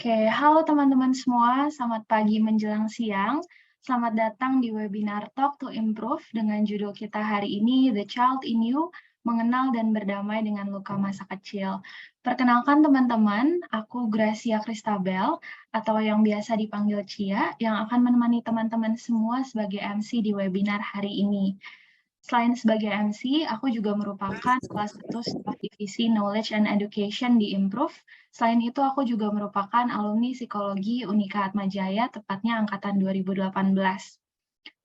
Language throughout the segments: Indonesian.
Oke, halo teman-teman semua, selamat pagi menjelang siang. Selamat datang di webinar Talk to Improve dengan judul kita hari ini, The Child in You, Mengenal dan Berdamai dengan Luka Masa Kecil. Perkenalkan teman-teman, aku Gracia Christabel, atau yang biasa dipanggil Cia, yang akan menemani teman-teman semua sebagai MC di webinar hari ini. Selain sebagai MC, aku juga merupakan salah satu staf divisi Knowledge and Education di Improve. Selain itu, aku juga merupakan alumni psikologi Unika Atmajaya, tepatnya angkatan 2018.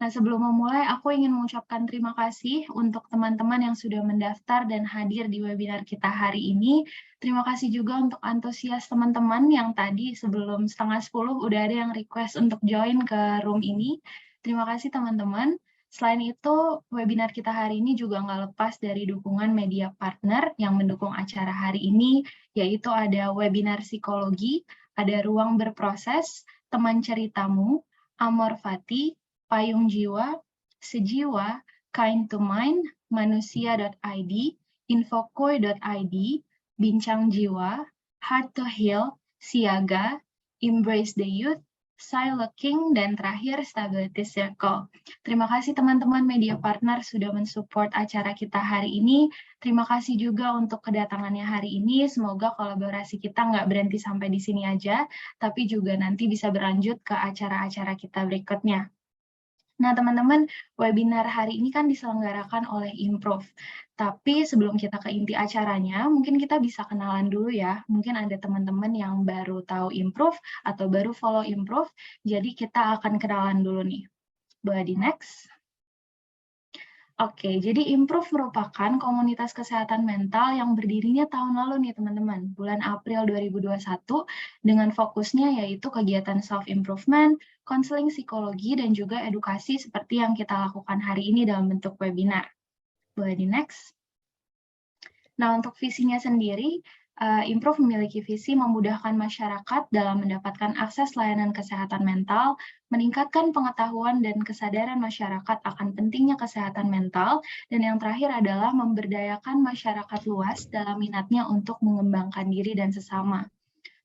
Nah, sebelum memulai, aku ingin mengucapkan terima kasih untuk teman-teman yang sudah mendaftar dan hadir di webinar kita hari ini. Terima kasih juga untuk antusias teman-teman yang tadi sebelum 9:30 udah ada yang request untuk join ke room ini. Terima kasih teman-teman. Selain itu, webinar kita hari ini juga nggak lepas dari dukungan media partner yang mendukung acara hari ini, yaitu ada webinar psikologi, ada ruang berproses, teman ceritamu, Amor Fati, Payung Jiwa, Sejiwa, Kind to Mind, Manusia.id, Infokoi.id, Bincang Jiwa, Heart to Heal, Siaga, Embrace the Youth, King, dan terakhir Stability Circle. Terima kasih teman-teman media partner sudah mensupport acara kita hari ini. Terima kasih juga untuk kedatangannya hari ini. Semoga kolaborasi kita nggak berhenti sampai di sini aja, tapi juga nanti bisa berlanjut ke acara-acara kita berikutnya. Nah, teman-teman, webinar hari ini kan diselenggarakan oleh Improve. Tapi sebelum kita ke inti acaranya, mungkin kita bisa kenalan dulu ya. Mungkin ada teman-teman yang baru tahu Improve atau baru follow Improve, jadi kita akan kenalan dulu nih. Boleh di next. Oke, jadi Improve merupakan komunitas kesehatan mental yang berdirinya tahun lalu nih teman-teman, bulan April 2021, dengan fokusnya yaitu kegiatan self-improvement, konseling psikologi, dan juga edukasi seperti yang kita lakukan hari ini dalam bentuk webinar. Boleh di next. Nah, untuk visinya sendiri, Improve memiliki visi memudahkan masyarakat dalam mendapatkan akses layanan kesehatan mental, meningkatkan pengetahuan dan kesadaran masyarakat akan pentingnya kesehatan mental, dan yang terakhir adalah memberdayakan masyarakat luas dalam minatnya untuk mengembangkan diri dan sesama.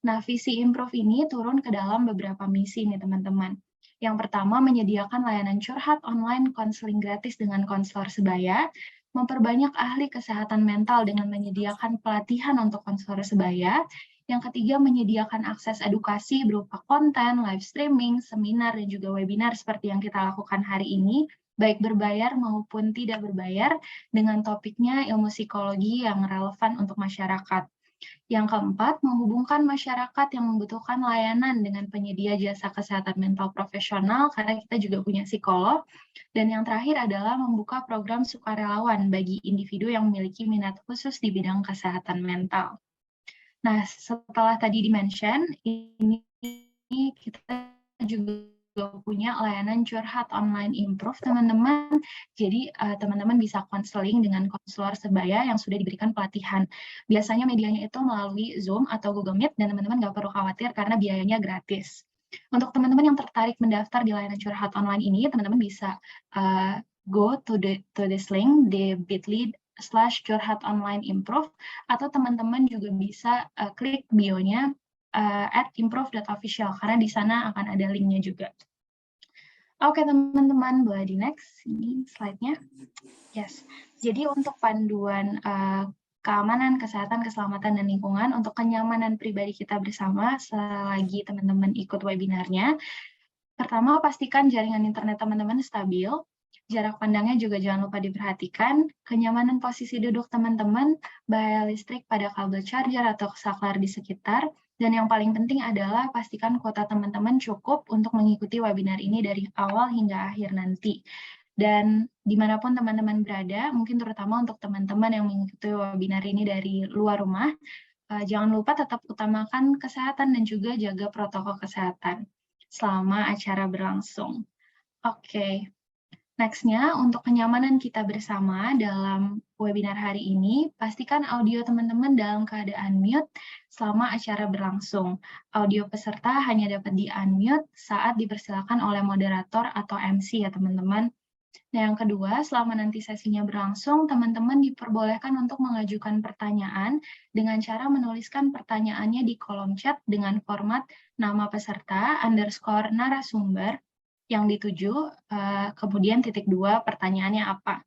Nah, visi Improve ini turun ke dalam beberapa misi nih teman-teman. Yang pertama, menyediakan layanan curhat online konseling gratis dengan konselor sebaya, memperbanyak ahli kesehatan mental dengan menyediakan pelatihan untuk konselor sebaya. Yang ketiga, menyediakan akses edukasi berupa konten, live streaming, seminar, dan juga webinar seperti yang kita lakukan hari ini, baik berbayar maupun tidak berbayar, dengan topiknya ilmu psikologi yang relevan untuk masyarakat. Yang keempat, menghubungkan masyarakat yang membutuhkan layanan dengan penyedia jasa kesehatan mental profesional, karena kita juga punya psikolog. Dan yang terakhir adalah membuka program sukarelawan bagi individu yang memiliki minat khusus di bidang kesehatan mental. Nah, setelah tadi di-mention, ini kita juga punya layanan curhat online Improve, teman-teman. Jadi, teman-teman bisa konseling dengan konselor sebaya yang sudah diberikan pelatihan. Biasanya medianya itu melalui Zoom atau Google Meet, dan teman-teman nggak perlu khawatir karena biayanya gratis. Untuk teman-teman yang tertarik mendaftar di layanan curhat online ini, teman-teman bisa go to this link di bit.ly/curhat online Improve, atau teman-teman juga bisa klik bio-nya @improve.official, karena di sana akan ada linknya juga. Oke teman-teman, boleh di next, ini slide-nya. Yes, jadi untuk panduan keamanan, kesehatan, keselamatan, dan lingkungan untuk kenyamanan pribadi kita bersama selagi teman-teman ikut webinarnya. Pertama, pastikan jaringan internet teman-teman stabil. Jarak pandangnya juga jangan lupa diperhatikan, kenyamanan posisi duduk teman-teman, bahaya listrik pada kabel charger atau saklar di sekitar, dan yang paling penting adalah pastikan kuota teman-teman cukup untuk mengikuti webinar ini dari awal hingga akhir nanti. Dan dimanapun teman-teman berada, mungkin terutama untuk teman-teman yang mengikuti webinar ini dari luar rumah, jangan lupa tetap utamakan kesehatan dan juga jaga protokol kesehatan selama acara berlangsung. Oke. Next-nya, untuk kenyamanan kita bersama dalam webinar hari ini, pastikan audio teman-teman dalam keadaan mute selama acara berlangsung. Audio peserta hanya dapat di-unmute saat dipersilakan oleh moderator atau MC ya teman-teman. Nah, yang kedua, selama nanti sesinya berlangsung, teman-teman diperbolehkan untuk mengajukan pertanyaan dengan cara menuliskan pertanyaannya di kolom chat dengan format nama peserta, underscore narasumber, yang dituju, kemudian titik 2, pertanyaannya apa.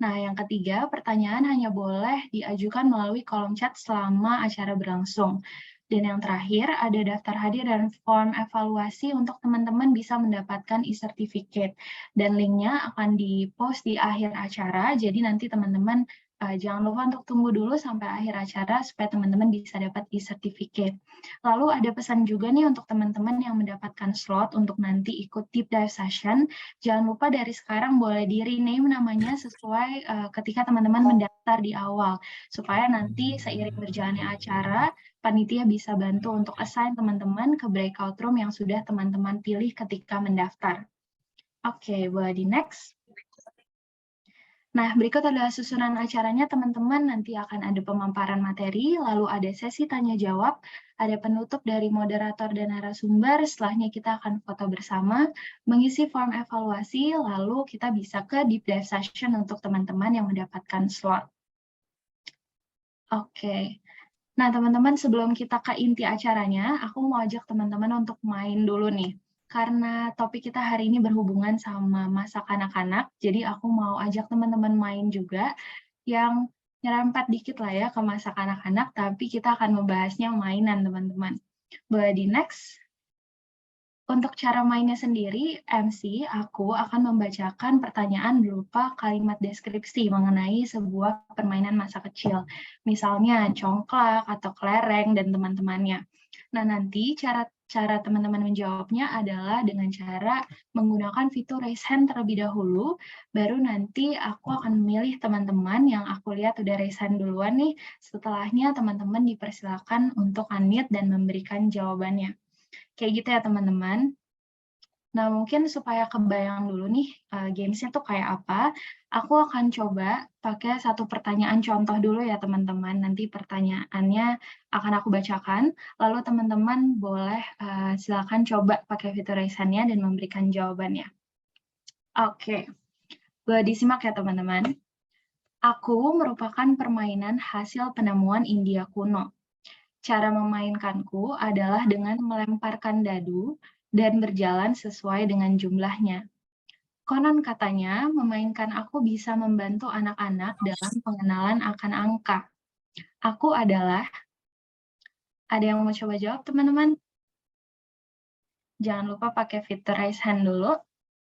Nah, yang ketiga, pertanyaan hanya boleh diajukan melalui kolom chat selama acara berlangsung. Dan yang terakhir, ada daftar hadir dan form evaluasi untuk teman-teman bisa mendapatkan e-certificate. Dan linknya akan di-post di akhir acara, jadi nanti teman-teman jangan lupa untuk tunggu dulu sampai akhir acara supaya teman-teman bisa dapat e-certificate. Lalu ada pesan juga nih untuk teman-teman yang mendapatkan slot untuk nanti ikut deep dive session. Jangan lupa dari sekarang boleh di-rename namanya sesuai ketika teman-teman mendaftar di awal, supaya nanti seiring berjalannya acara, panitia bisa bantu untuk assign teman-teman ke breakout room yang sudah teman-teman pilih ketika mendaftar. Oke, boleh di next. Nah, berikut adalah susunan acaranya, teman-teman. Nanti akan ada pemaparan materi, lalu ada sesi tanya-jawab, ada penutup dari moderator dan narasumber, setelahnya kita akan foto bersama, mengisi form evaluasi, lalu kita bisa ke deep dive session untuk teman-teman yang mendapatkan slot. Oke. Nah, teman-teman, sebelum kita ke inti acaranya, aku mau ajak teman-teman untuk main dulu nih. Karena topik kita hari ini berhubungan sama masa kanak-kanak, jadi aku mau ajak teman-teman main juga yang nyerempet dikit lah ya ke masa kanak-kanak, tapi kita akan membahasnya mainan, teman-teman. Boleh di next? Untuk cara mainnya sendiri, MC, aku akan membacakan pertanyaan berupa kalimat deskripsi mengenai sebuah permainan masa kecil. Misalnya congklak atau kelereng dan teman-temannya. Nah, nanti cara teman-teman menjawabnya adalah dengan cara menggunakan fitur raise hand terlebih dahulu, baru nanti aku akan memilih teman-teman yang aku lihat udah raise hand duluan nih, setelahnya teman-teman dipersilakan untuk unmute dan memberikan jawabannya. Kayak gitu ya teman-teman. Nah, mungkin supaya kebayang dulu nih games-nya tuh kayak apa, aku akan coba pakai satu pertanyaan contoh dulu ya teman-teman. Nanti pertanyaannya akan aku bacakan, lalu teman-teman boleh silakan coba pakai fitur raise hand-nya dan memberikan jawabannya. Oke, boleh disimak ya teman-teman. Aku merupakan permainan hasil penemuan India kuno. Cara memainkanku adalah dengan melemparkan dadu dan berjalan sesuai dengan jumlahnya. Konon katanya, memainkan aku bisa membantu anak-anak dalam pengenalan akan angka. Aku adalah, ada yang mau coba jawab teman-teman? Jangan lupa pakai fitur raise hand dulu,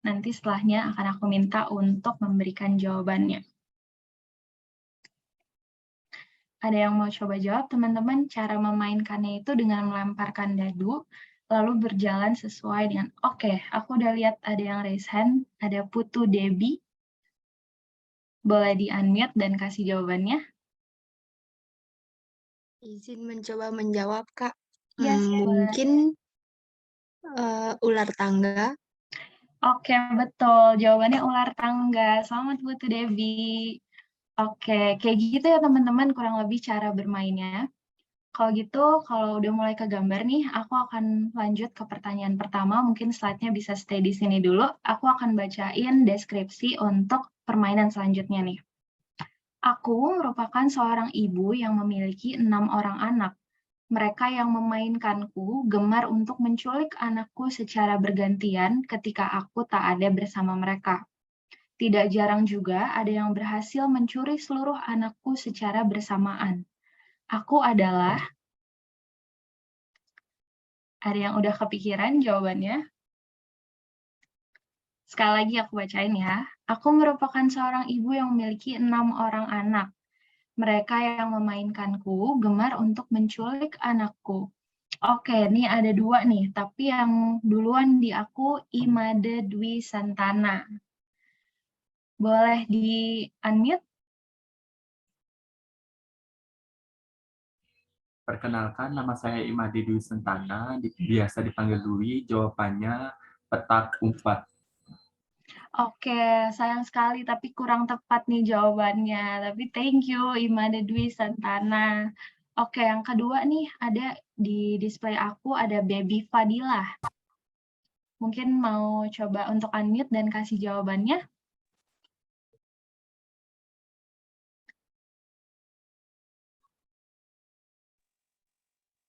nanti setelahnya akan aku minta untuk memberikan jawabannya. Ada yang mau coba jawab teman-teman? Cara memainkannya itu dengan melemparkan dadu, lalu berjalan sesuai dengan, oke, aku udah lihat ada yang raise hand, ada Putu Debi. Boleh di-unmute dan kasih jawabannya. Izin mencoba menjawab, Kak. Yes, Mungkin ular tangga. Oke, betul. Jawabannya ular tangga. Selamat Putu Debi. Oke, kayak gitu ya teman-teman kurang lebih cara bermainnya. Kalau gitu, kalau udah mulai ke gambar nih, aku akan lanjut ke pertanyaan pertama. Mungkin slide-nya bisa stay di sini dulu. Aku akan bacain deskripsi untuk permainan selanjutnya nih. Aku merupakan seorang ibu yang memiliki 6 orang anak. Mereka yang memainkanku gemar untuk menculik anakku secara bergantian ketika aku tak ada bersama mereka. Tidak jarang juga ada yang berhasil mencuri seluruh anakku secara bersamaan. Aku adalah, ada yang udah kepikiran jawabannya? Sekali lagi aku bacain ya. Aku merupakan seorang ibu yang memiliki 6 orang anak. Mereka yang memainkanku gemar untuk menculik anakku. Oke, ini ada 2 nih, tapi yang duluan di aku Imade Dwi Santana. Boleh di-unmute? Perkenalkan, nama saya Imade Dwi Sentana, biasa dipanggil Dwi. Jawabannya petak umpet. Oke, sayang sekali tapi kurang tepat nih jawabannya. Tapi thank you Imade Dwi Santana. Oke, yang kedua nih ada di display aku ada Baby Fadilah. Mungkin mau coba untuk unmute dan kasih jawabannya.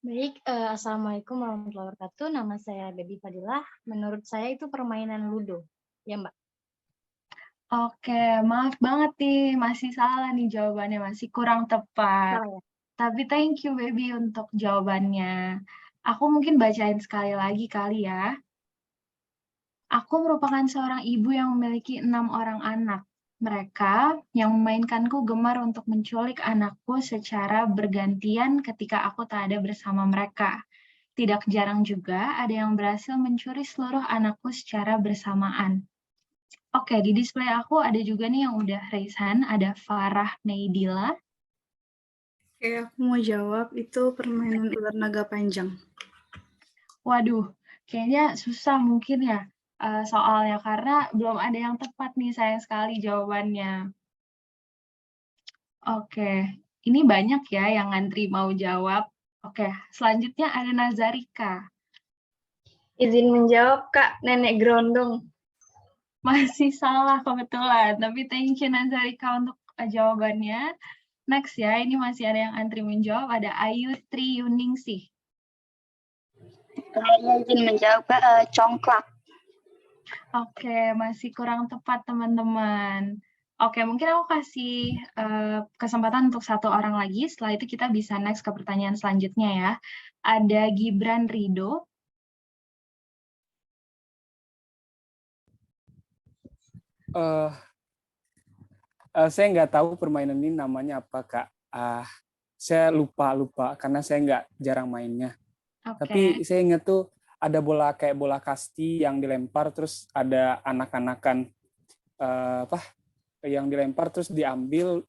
Baik, Assalamualaikum warahmatullahi wabarakatuh. Nama saya Baby Fadilah. Menurut saya itu permainan Ludo. Ya, Mbak. Oke, maaf banget nih, masih salah nih jawabannya, masih kurang tepat. Salah ya? Tapi thank you Baby untuk jawabannya. Aku mungkin bacain sekali lagi kali ya. Aku merupakan seorang ibu yang memiliki 6 orang anak. Mereka yang memainkanku gemar untuk menculik anakku secara bergantian ketika aku tak ada bersama mereka. Tidak jarang juga ada yang berhasil mencuri seluruh anakku secara bersamaan. Oke, di display aku ada juga nih yang udah raise hand, ada Farah Neidila. Oke, aku mau jawab itu permainan ular naga panjang. Waduh, kayaknya susah mungkin ya soalnya karena belum ada yang tepat nih, sayang sekali jawabannya. Oke, ini banyak ya yang ngantri mau jawab. Oke, selanjutnya ada Nazarika. Izin menjawab, Kak. Nenek Grondong. Masih salah kebetulan, tapi thank you Nazarika untuk jawabannya. Next ya, ini masih ada yang antri menjawab, ada Ayu Tri Yuningsih. Izin menjawab, Kak, congklak. Oke, masih kurang tepat teman-teman. Oke, mungkin aku kasih kesempatan untuk satu orang lagi, setelah itu kita bisa next ke pertanyaan selanjutnya ya. Ada Gibran Rido. Saya nggak tahu permainan ini namanya apa, Kak. Saya lupa karena saya nggak jarang mainnya. Oke. Tapi saya ingat tuh ada bola kayak bola kasti yang dilempar, terus ada anak-anakan yang dilempar terus diambil.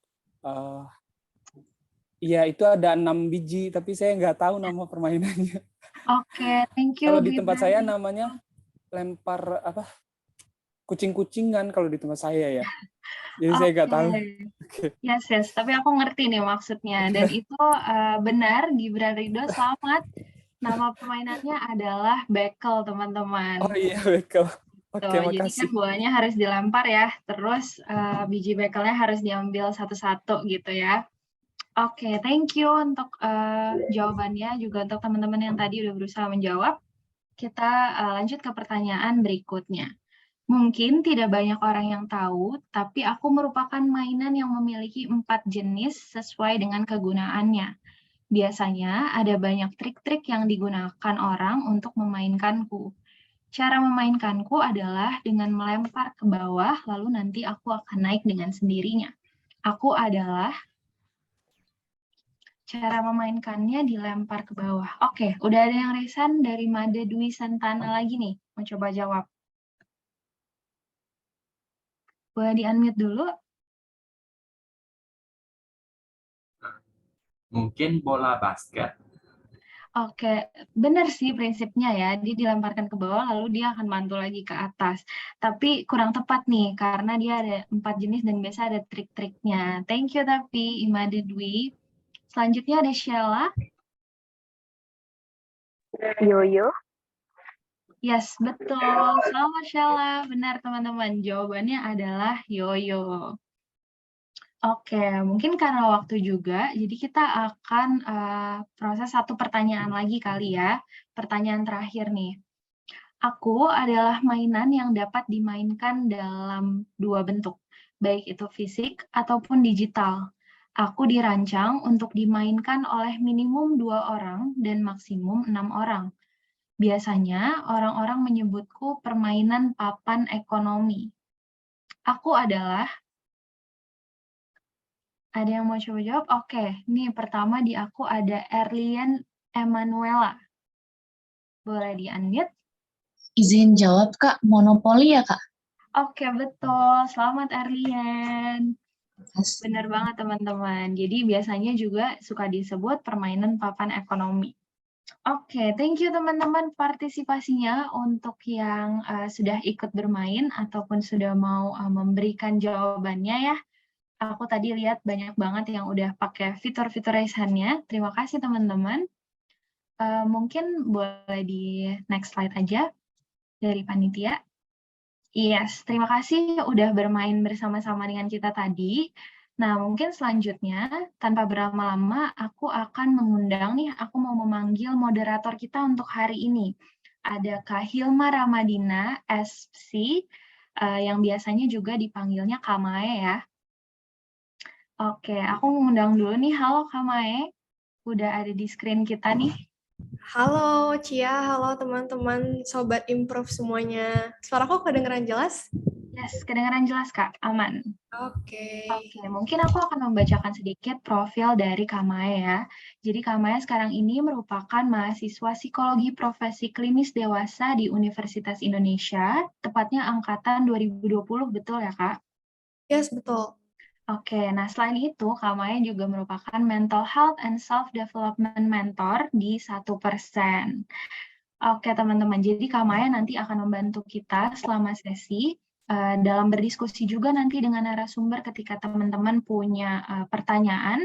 Iya, itu ada 6 biji, tapi saya nggak tahu nama permainannya. Oke, thank you. Kalau di tempat saya namanya lempar kucing-kucingan kalau di tempat saya ya. Jadi saya nggak tahu. Yes, tapi aku ngerti nih maksudnya. Dan itu benar, Gibran Rido, selamat. Nama permainannya adalah bekel, teman-teman. Oh iya, bekel. Oke, Jadi makasih. kan bolanya harus dilempar ya, terus biji bekelnya harus diambil satu-satu gitu ya. Oke, thank you untuk jawabannya, juga untuk teman-teman yang tadi udah berusaha menjawab. Kita lanjut ke pertanyaan berikutnya. Mungkin tidak banyak orang yang tahu, tapi aku merupakan mainan yang memiliki 4 jenis sesuai dengan kegunaannya. Biasanya ada banyak trik-trik yang digunakan orang untuk memainkanku. Cara memainkanku adalah dengan melempar ke bawah, lalu nanti aku akan naik dengan sendirinya. Cara memainkannya dilempar ke bawah. Oke, udah ada yang resan dari Made Dwi Santana lagi nih. Mau coba jawab. Boleh di-unmute dulu. Mungkin bola basket. Oke, benar sih prinsipnya ya. Dia dilemparkan ke bawah, lalu dia akan mantul lagi ke atas. Tapi kurang tepat nih, karena dia ada 4 jenis dan biasa ada trik-triknya. Thank you tapi, Imade Dwi. Selanjutnya ada Sheila. Yoyo. Yes, betul. Selamat Sheila. Benar teman-teman. Jawabannya adalah yoyo. Oke, mungkin karena waktu juga, jadi kita akan proses satu pertanyaan lagi kali ya. Pertanyaan terakhir nih. Aku adalah mainan yang dapat dimainkan dalam 2 bentuk, baik itu fisik ataupun digital. Aku dirancang untuk dimainkan oleh minimum 2 orang dan maksimum 6 orang. Biasanya orang-orang menyebutku permainan papan ekonomi. Aku adalah, ada yang mau coba jawab? Oke, nih pertama di aku ada Erlian Emanuela. Boleh di-unmute? Izin jawab, Kak. Monopoli ya, Kak? Oke, betul. Selamat, Erlian. Benar banget, teman-teman. Jadi biasanya juga suka disebut permainan papan ekonomi. Oke, thank you teman-teman partisipasinya untuk yang sudah ikut bermain ataupun sudah mau memberikan jawabannya ya. Aku tadi lihat banyak banget yang udah pakai fitur-fitur raise hand-nya. Terima kasih teman-teman. Mungkin boleh di next slide aja dari panitia. Yes, terima kasih udah bermain bersama-sama dengan kita tadi. Nah, mungkin selanjutnya, tanpa berlama-lama, aku akan mengundang nih, aku mau memanggil moderator kita untuk hari ini. Ada Kak Hilma Ramadina, SC, yang biasanya juga dipanggilnya Kak Mae ya. Oke, aku mengundang dulu nih. Halo Kak Mae, udah ada di screen kita nih. Halo Cia, halo teman-teman Sobat Improve semuanya. Suaraku kedengeran jelas? Yes, kedengaran jelas Kak, aman. Oke. Oke, mungkin aku akan membacakan sedikit profil dari Kak Mae ya. Jadi Kak Mae sekarang ini merupakan mahasiswa psikologi profesi klinis dewasa di Universitas Indonesia, tepatnya angkatan 2020, betul ya Kak? Yes, betul. Oke, nah selain itu Kak Mae juga merupakan mental health and self-development mentor di 1%. Oke teman-teman, jadi Kak Maya nanti akan membantu kita selama sesi dalam berdiskusi juga nanti dengan narasumber ketika teman-teman punya pertanyaan.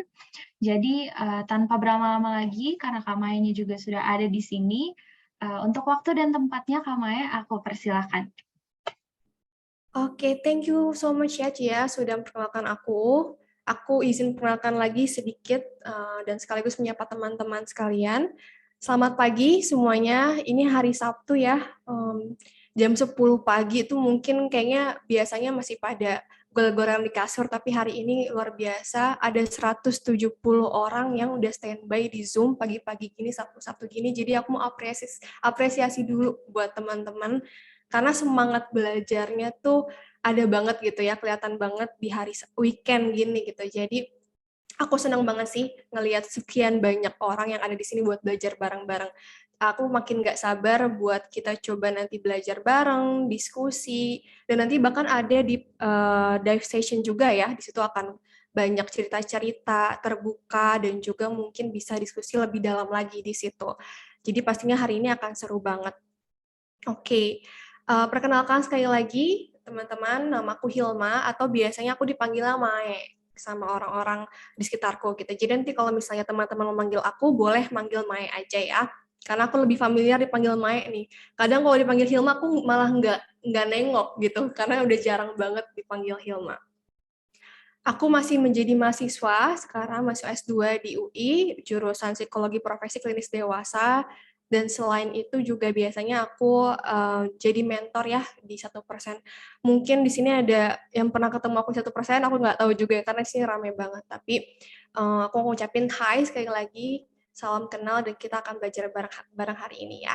Jadi tanpa berlama-lama lagi, karena Kak Maya juga sudah ada di sini, untuk waktu dan tempatnya Kak Maya aku persilakan. Oke, thank you so much ya Cia sudah memperkenalkan aku. Aku izin perkenalkan lagi sedikit dan sekaligus menyapa teman-teman sekalian. Selamat pagi semuanya, ini hari Sabtu ya, jam 10 pagi itu mungkin kayaknya biasanya masih pada gol-golan di kasur, tapi hari ini luar biasa, ada 170 orang yang udah standby di Zoom pagi-pagi gini, Sabtu-Sabtu gini, jadi aku mau apresiasi dulu buat teman-teman, karena semangat belajarnya tuh ada banget gitu ya, kelihatan banget di hari weekend gini gitu, jadi aku senang banget sih ngelihat sekian banyak orang yang ada di sini buat belajar bareng-bareng. Aku makin gak sabar buat kita coba nanti belajar bareng, diskusi, dan nanti bahkan ada di dive session juga ya, di situ akan banyak cerita-cerita terbuka dan juga mungkin bisa diskusi lebih dalam lagi di situ. Jadi pastinya hari ini akan seru banget. Oke, perkenalkan sekali lagi teman-teman, namaku Hilma atau biasanya aku dipanggilnya Mae sama orang-orang di sekitarku gitu. Jadi nanti kalau misalnya teman-teman memanggil aku, boleh manggil Mae aja ya. Karena aku lebih familiar dipanggil Mae nih. Kadang kalau dipanggil Hilma, aku malah nggak nengok gitu, karena udah jarang banget dipanggil Hilma. Aku masih menjadi mahasiswa, sekarang masih S2 di UI, jurusan Psikologi Profesi Klinis Dewasa, dan selain itu juga biasanya aku jadi mentor ya di 1%. Mungkin di sini ada yang pernah ketemu aku 1%, aku nggak tahu juga karena di sini ramai banget. Tapi aku mau ngucapin hai sekali lagi, salam kenal dan kita akan belajar bareng hari ini ya.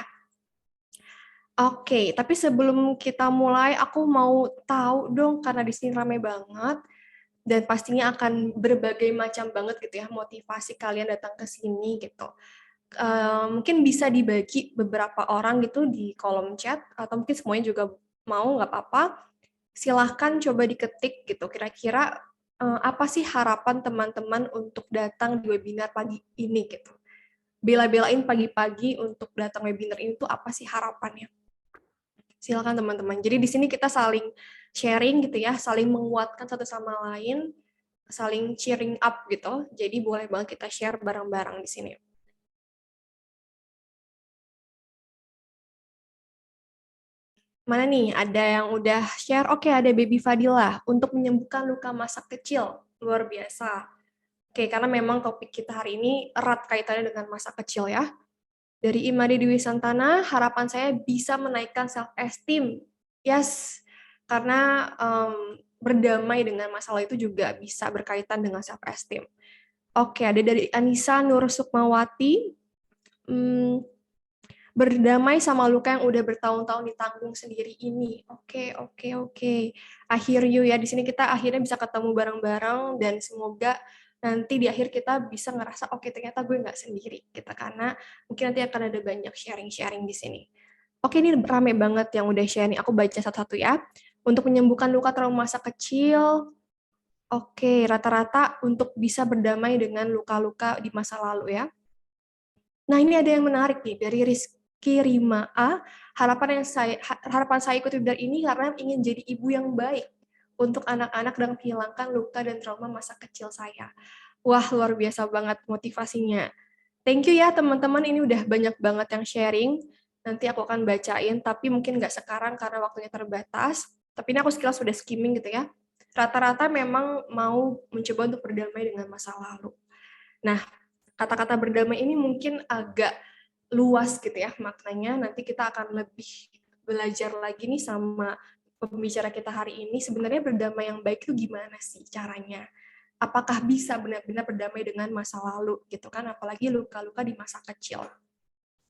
Oke, tapi sebelum kita mulai, aku mau tahu dong karena di sini ramai banget dan pastinya akan berbagai macam banget gitu ya motivasi kalian datang ke sini gitu. Mungkin bisa dibagi beberapa orang gitu di kolom chat atau mungkin semuanya juga mau, nggak apa-apa. Silahkan coba diketik gitu, kira-kira apa sih harapan teman-teman untuk datang di webinar pagi ini gitu. Bela-belain pagi-pagi untuk datang webinar ini tuh apa sih harapannya? Silakan teman-teman. Jadi di sini kita saling sharing gitu ya, saling menguatkan satu sama lain, saling cheering up gitu. Jadi boleh banget kita share bareng-bareng di sini. Mana nih, ada yang udah share? Oke, ada Baby Fadila untuk menyembuhkan luka masa kecil. Luar biasa. Oke, karena memang topik kita hari ini erat kaitannya dengan masa kecil ya. Dari Imade Dewi Santana, harapan saya bisa menaikkan self-esteem. Yes, karena berdamai dengan masalah itu juga bisa berkaitan dengan self-esteem. Oke, ada dari Anissa Nur Sukmawati, berdamai sama luka yang udah bertahun-tahun ditanggung sendiri ini. Oke. I hear you ya, di sini kita akhirnya bisa ketemu bareng-bareng dan semoga nanti di akhir kita bisa ngerasa oke, ternyata gue nggak sendiri gitu, karena mungkin nanti akan ada banyak sharing-sharing di sini. Oke, ini rame banget yang udah sharing, aku baca satu-satu ya. Untuk menyembuhkan luka trauma masa kecil, oke, rata-rata untuk bisa berdamai dengan luka-luka di masa lalu ya. Nah, ini ada yang menarik nih dari Rizky Rima A. Harapan saya ikut webinar ini karena ingin jadi ibu yang baik untuk anak-anak dan menghilangkan luka dan trauma masa kecil saya. Wah, luar biasa banget motivasinya. Thank you ya teman-teman, ini udah banyak banget yang sharing. Nanti aku akan bacain, tapi mungkin nggak sekarang karena waktunya terbatas. Tapi ini aku sekilas sudah skimming gitu ya. rata-rata memang mau mencoba untuk berdamai dengan masa lalu. Nah, kata-kata berdamai ini mungkin agak luas gitu ya maknanya. Nanti kita akan lebih belajar lagi nih sama pembicara kita hari ini. Sebenarnya berdamai yang baik itu gimana sih caranya? Apakah bisa benar-benar berdamai dengan masa lalu gitu kan? Apalagi luka-luka di masa kecil.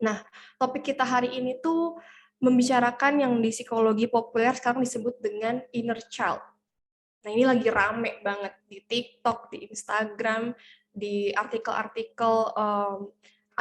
Nah, topik kita hari ini tuh membicarakan yang di psikologi populer sekarang disebut dengan inner child. Nah, ini lagi rame banget di TikTok, di Instagram, di artikel-artikel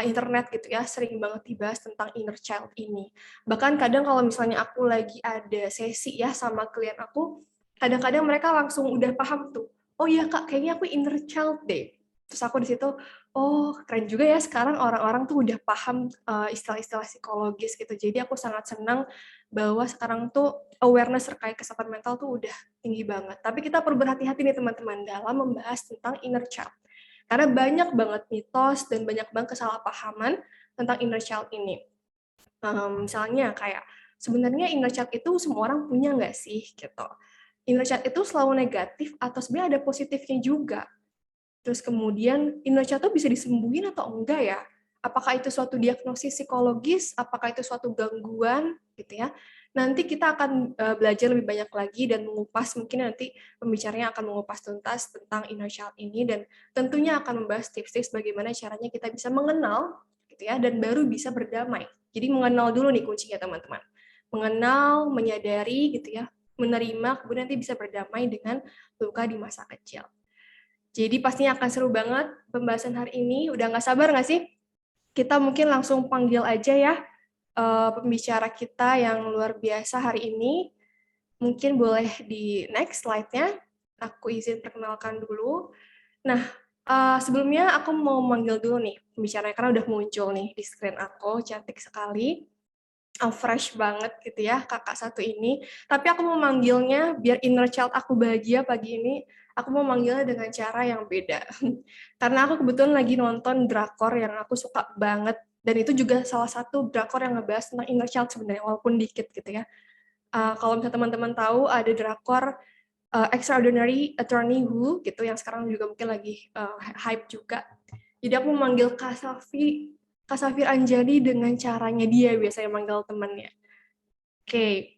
internet gitu ya, sering banget dibahas tentang inner child ini. Bahkan kadang kalau misalnya aku lagi ada sesi ya sama klien aku, kadang-kadang mereka langsung udah paham tuh, oh iya Kak, kayaknya aku inner child deh. Terus aku di situ, oh keren juga ya sekarang orang-orang tuh udah paham istilah-istilah psikologis gitu. Jadi aku sangat senang bahwa sekarang tuh awareness terkait kesehatan mental tuh udah tinggi banget. Tapi kita perlu berhati-hati nih teman-teman dalam membahas tentang inner child. Karena banyak banget mitos dan banyak banget kesalahpahaman tentang inner child ini. Misalnya kayak, sebenarnya inner child itu semua orang punya nggak sih? Gitu. Inner child itu selalu negatif atau sebenarnya ada positifnya juga? Terus kemudian inner child itu bisa disembuhin atau enggak ya? Apakah itu suatu diagnosis psikologis? Apakah itu suatu gangguan? Gitu ya. Nanti kita akan belajar lebih banyak lagi dan mengupas, mungkin nanti pembicaranya akan mengupas tuntas tentang inner child ini dan tentunya akan membahas tips-tips bagaimana caranya kita bisa mengenal gitu ya dan baru bisa berdamai. Jadi mengenal dulu nih kuncinya teman-teman. Mengenal, menyadari gitu ya, menerima, kemudian nanti bisa berdamai dengan luka di masa kecil. Jadi pastinya akan seru banget pembahasan hari ini. Udah nggak sabar nggak sih? Kita mungkin langsung panggil aja ya pembicara kita yang luar biasa hari ini. Mungkin boleh di next slide-nya. Aku izin perkenalkan dulu. Nah, sebelumnya aku mau manggil dulu nih pembicaranya, karena udah muncul nih di screen aku, cantik sekali. Fresh banget gitu ya, kakak satu ini. Tapi aku mau manggilnya, biar inner child aku bahagia pagi ini, aku mau manggilnya dengan cara yang beda. Karena aku kebetulan lagi nonton drakor yang aku suka banget, dan itu juga salah satu drakor yang ngebahas tentang inner child sebenarnya, walaupun dikit gitu ya. Kalau misalnya teman-teman tahu, ada drakor Extraordinary Attorney Who, gitu, yang sekarang juga mungkin lagi hype juga. Jadi aku memanggil Kak Safir Anjani dengan caranya dia biasanya manggil temannya. Oke.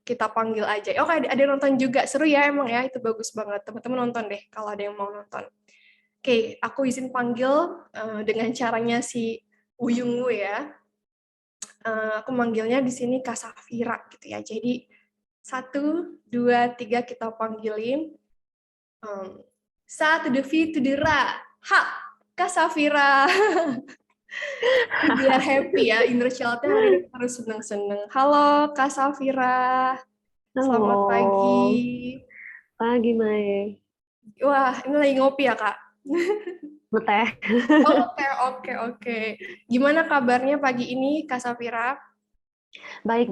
Kita panggil aja. Oh, ada yang nonton juga. Seru ya emang ya, itu bagus banget. Teman-teman nonton deh kalau ada yang mau nonton. Oke, aku izin panggil dengan caranya si Wuyung Wu ya. Aku manggilnya di sini Kak Safira gitu ya. Jadi 1, 2, 3 kita panggilin. Sa to the V to the Ra. Ha, Kak Safira. Biar happy ya, inner child-nya hari ini harus seneng-seneng. Halo Kak Safira. Selamat pagi. Pagi, Mae. Wah, ini lagi ngopi ya, Kak? Ngeteh. Oke. Gimana kabarnya pagi ini, Kak Safira? Baik.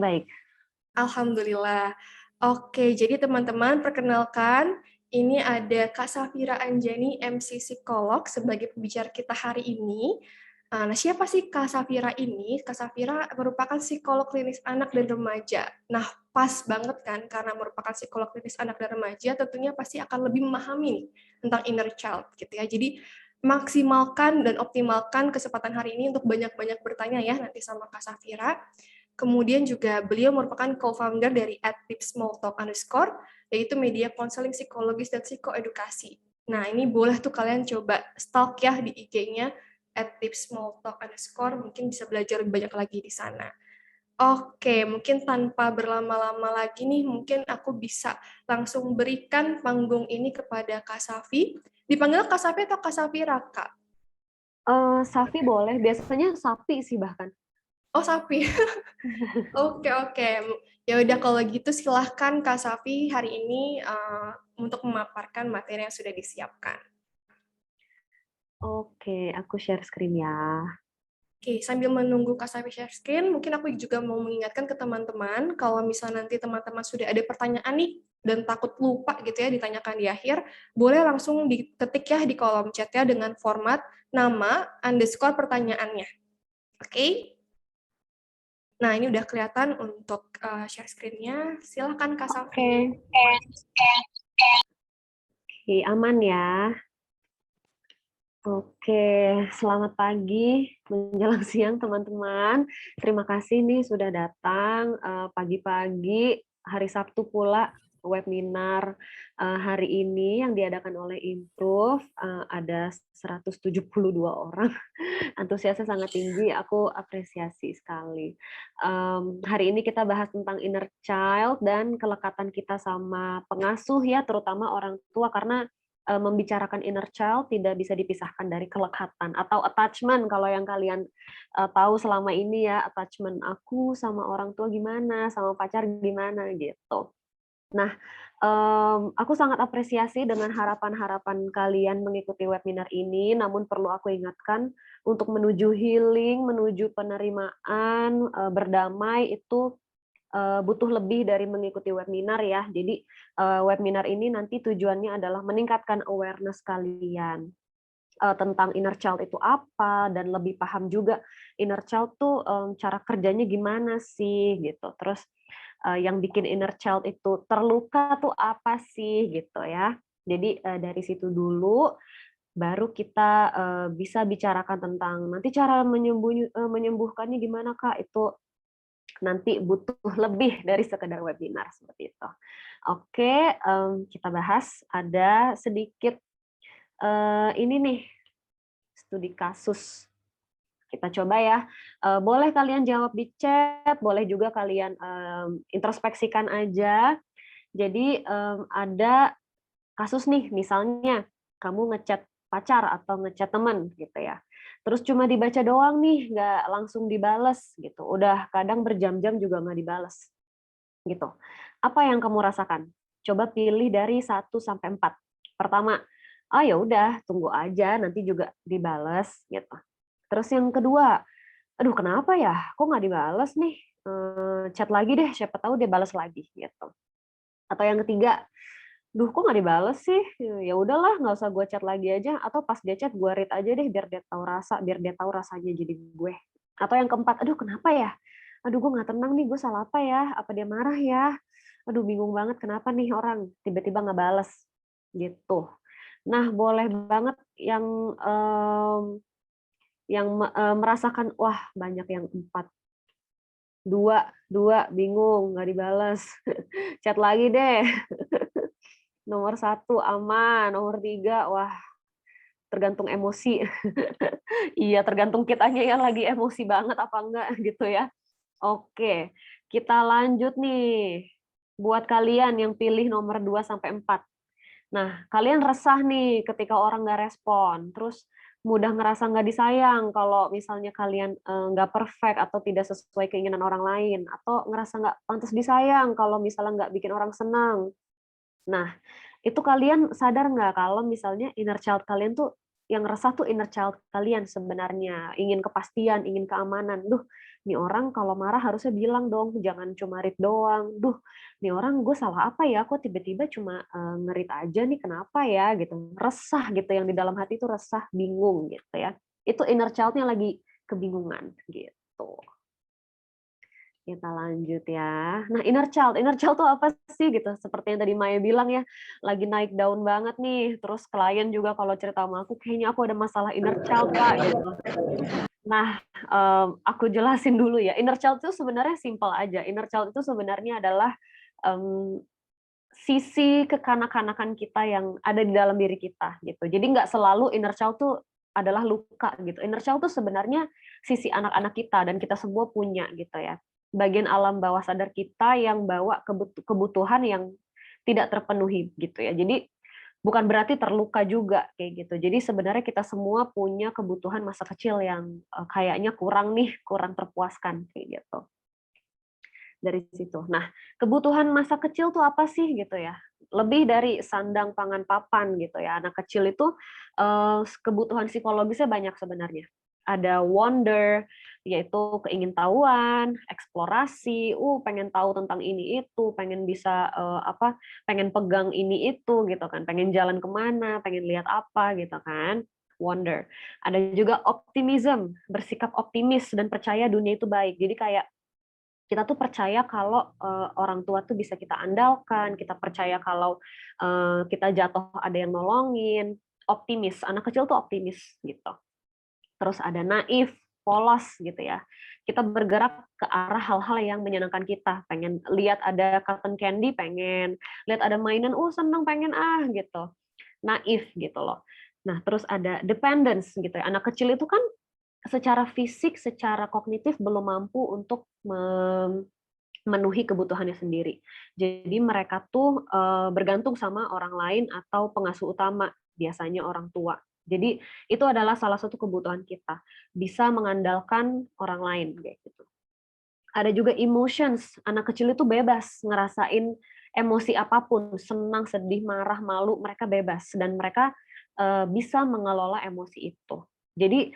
Alhamdulillah. Oke, jadi teman-teman perkenalkan, ini ada Kak Safira Anjani, MC Psikolog, sebagai pembicara kita hari ini. Nah, siapa sih Kak Safira ini? Kak Safira merupakan psikolog klinis anak dan remaja. Nah, pas banget kan, karena merupakan psikolog klinis anak dan remaja, tentunya pasti akan lebih memahami nih, tentang inner child, gitu ya. Jadi, maksimalkan dan optimalkan kesempatan hari ini untuk banyak-banyak bertanya ya, nanti sama Kak Safira. Kemudian juga beliau merupakan co-founder dari @tipsmalltalk_, yaitu media konseling psikologis dan psikoedukasi. Nah, ini boleh tuh kalian coba stalk ya di IG-nya, @tipsmalltalk_, mungkin bisa belajar lebih banyak lagi di sana. Oke, mungkin tanpa berlama-lama lagi nih, mungkin aku bisa langsung berikan panggung ini kepada Kak Safi. Dipanggil Kak Safi atau Kak Safira, Kak? Safi boleh, biasanya Sapi sih bahkan. Oh, Safi. Oke. Ya udah kalau gitu silahkan Kak Safi hari ini untuk memaparkan materi yang sudah disiapkan. Oke, aku share screen ya. Oke, sambil menunggu Kak Safi share screen, mungkin aku juga mau mengingatkan ke teman-teman, kalau misalnya nanti teman-teman sudah ada pertanyaan nih, dan takut lupa gitu ya ditanyakan di akhir, boleh langsung diketik ya di kolom chat ya dengan format nama _ pertanyaannya. Oke? Nah, ini udah kelihatan untuk share screen-nya. Silakan Kak Safi. Oke. Oke, aman ya. Oke, selamat pagi menjelang siang teman-teman. Terima kasih nih sudah datang pagi-pagi hari Sabtu pula webinar hari ini yang diadakan oleh Improve. Ada 172 orang. Antusiasnya sangat tinggi, aku apresiasi sekali. Hari ini kita bahas tentang inner child dan kelekatan kita sama pengasuh ya, terutama orang tua, karena membicarakan inner child tidak bisa dipisahkan dari kelekatan atau attachment. Kalau yang kalian tahu selama ini ya, attachment aku sama orang tua gimana, sama pacar gimana gitu. Nah, aku sangat apresiasi dengan harapan-harapan kalian mengikuti webinar ini, namun perlu aku ingatkan untuk menuju healing, menuju penerimaan, berdamai itu butuh lebih dari mengikuti webinar ya. Jadi webinar ini nanti tujuannya adalah meningkatkan awareness kalian tentang inner child itu apa, dan lebih paham juga inner child tuh cara kerjanya gimana sih gitu. Terus yang bikin inner child itu terluka tuh apa sih gitu ya. Jadi dari situ dulu baru kita bisa bicarakan tentang nanti cara menyembuhkannya gimana Kak, itu nanti butuh lebih dari sekedar webinar seperti itu. Oke, kita bahas ada sedikit ini nih studi kasus. Kita coba ya. Boleh kalian jawab di chat, boleh juga kalian introspeksikan aja. Jadi ada kasus nih, misalnya kamu ngechat pacar atau ngechat teman gitu ya. Terus cuma dibaca doang nih, nggak langsung dibales gitu. Udah kadang berjam-jam juga nggak dibales gitu. Apa yang kamu rasakan? Coba pilih dari 1 sampai 4. Pertama, ya udah tunggu aja nanti juga dibales gitu. Terus yang kedua, aduh kenapa ya? Kok nggak dibales nih? Chat lagi deh, siapa tahu dia balas lagi gitu. Atau yang ketiga, duh kok nggak dibales sih? Ya udahlah, nggak usah gue chat lagi aja. Atau pas dia chat gue read aja deh biar dia tahu rasa, biar dia tahu rasanya jadi gue. Atau yang keempat, aduh kenapa ya? Aduh gue nggak tenang nih, gue salah apa ya? Apa dia marah ya? Aduh bingung banget kenapa nih orang tiba-tiba nggak bales gitu. Nah boleh banget yang merasakan wah banyak yang 4. Dua bingung nggak dibalas. Chat lagi deh. Nomor 1 aman, nomor 3 wah tergantung emosi. Iya, tergantung kitanya yang lagi emosi banget apa enggak gitu ya. Oke, kita lanjut nih. Buat kalian yang pilih nomor 2 sampai 4. Nah, kalian resah nih ketika orang nggak respon, terus mudah ngerasa nggak disayang kalau misalnya kalian nggak perfect atau tidak sesuai keinginan orang lain, atau ngerasa nggak pantas disayang kalau misalnya nggak bikin orang senang. Nah, itu kalian sadar nggak kalau misalnya inner child kalian tuh yang resah tuh inner child kalian sebenarnya ingin kepastian, ingin keamanan. Duh, nih orang kalau marah harusnya bilang dong, jangan cuma read doang. Duh, nih orang gue salah apa ya? Kok tiba-tiba cuma nge-read aja nih, kenapa ya? Gitu. Resah gitu, yang di dalam hati itu resah, bingung gitu ya. Itu inner child-nya lagi kebingungan gitu. Kita lanjut ya. Nah, inner child tuh apa sih gitu? Seperti yang tadi Maya bilang ya, lagi naik daun banget nih. Terus klien juga kalau cerita sama aku, kayaknya aku ada masalah inner child Kak gitu. Nah, aku jelasin dulu ya. Inner child itu sebenarnya simple aja. Inner child itu sebenarnya adalah sisi kekanak-kanakan kita yang ada di dalam diri kita gitu. Jadi nggak selalu inner child tuh adalah luka gitu. Inner child tuh sebenarnya sisi anak-anak kita dan kita semua punya gitu ya. Bagian alam bawah sadar kita yang bawa kebutuhan yang tidak terpenuhi gitu ya. Jadi bukan berarti terluka juga kayak gitu. Jadi sebenarnya kita semua punya kebutuhan masa kecil yang kayaknya kurang terpuaskan kayak gitu. Dari situ. Nah, kebutuhan masa kecil tuh apa sih gitu ya? Lebih dari sandang, pangan, papan gitu ya. Anak kecil itu kebutuhan psikologisnya banyak sebenarnya. Ada wonder, yaitu keingintahuan, eksplorasi, pengen tahu tentang ini itu, pengen bisa pengen pegang ini itu gitu kan, pengen jalan kemana, pengen lihat apa gitu kan, wonder. Ada juga optimism, bersikap optimis dan percaya dunia itu baik. Jadi kayak Kita tuh percaya kalau orang tua tuh bisa kita andalkan, kita percaya kalau kita jatuh ada yang nolongin, optimis. Anak kecil tuh optimis gitu. Terus ada naif, polos gitu ya. Kita bergerak ke arah hal-hal yang menyenangkan kita. Pengen lihat ada cotton candy, pengen lihat ada mainan, seneng pengen gitu. Naif gitu loh. Nah, terus ada dependence gitu ya. Anak kecil itu kan secara fisik, secara kognitif belum mampu untuk memenuhi kebutuhannya sendiri. Jadi mereka tuh bergantung sama orang lain atau pengasuh utama, biasanya orang tua. Jadi itu adalah salah satu kebutuhan kita, bisa mengandalkan orang lain kayak gitu. Ada juga emotions, anak kecil itu bebas ngerasain emosi apapun, senang, sedih, marah, malu, mereka bebas dan mereka bisa mengelola emosi itu. Jadi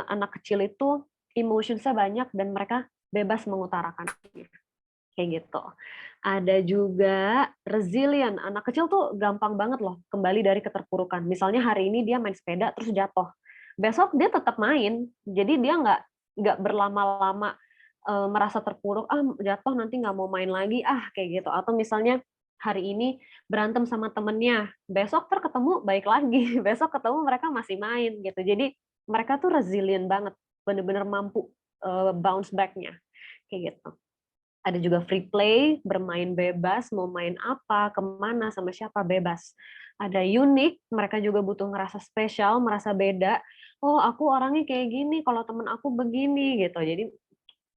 anak kecil itu emotionsnya banyak dan mereka bebas mengutarakan kayak gitu. Ada juga resilient. Anak kecil tuh gampang banget loh kembali dari keterpurukan. Misalnya hari ini dia main sepeda terus jatuh. Besok dia tetap main. Jadi dia nggak berlama-lama merasa terpuruk, jatuh nanti nggak mau main lagi, kayak gitu. Atau misalnya hari ini berantem sama temennya, besok ketemu baik lagi, besok ketemu mereka masih main gitu. Jadi mereka tuh resilient banget, bener-bener mampu bounce back-nya kayak gitu. Ada juga free play, bermain bebas, mau main apa, kemana, sama siapa, bebas. Ada unik, mereka juga butuh ngerasa spesial, merasa beda. Oh, aku orangnya kayak gini, kalau temen aku begini, gitu. Jadi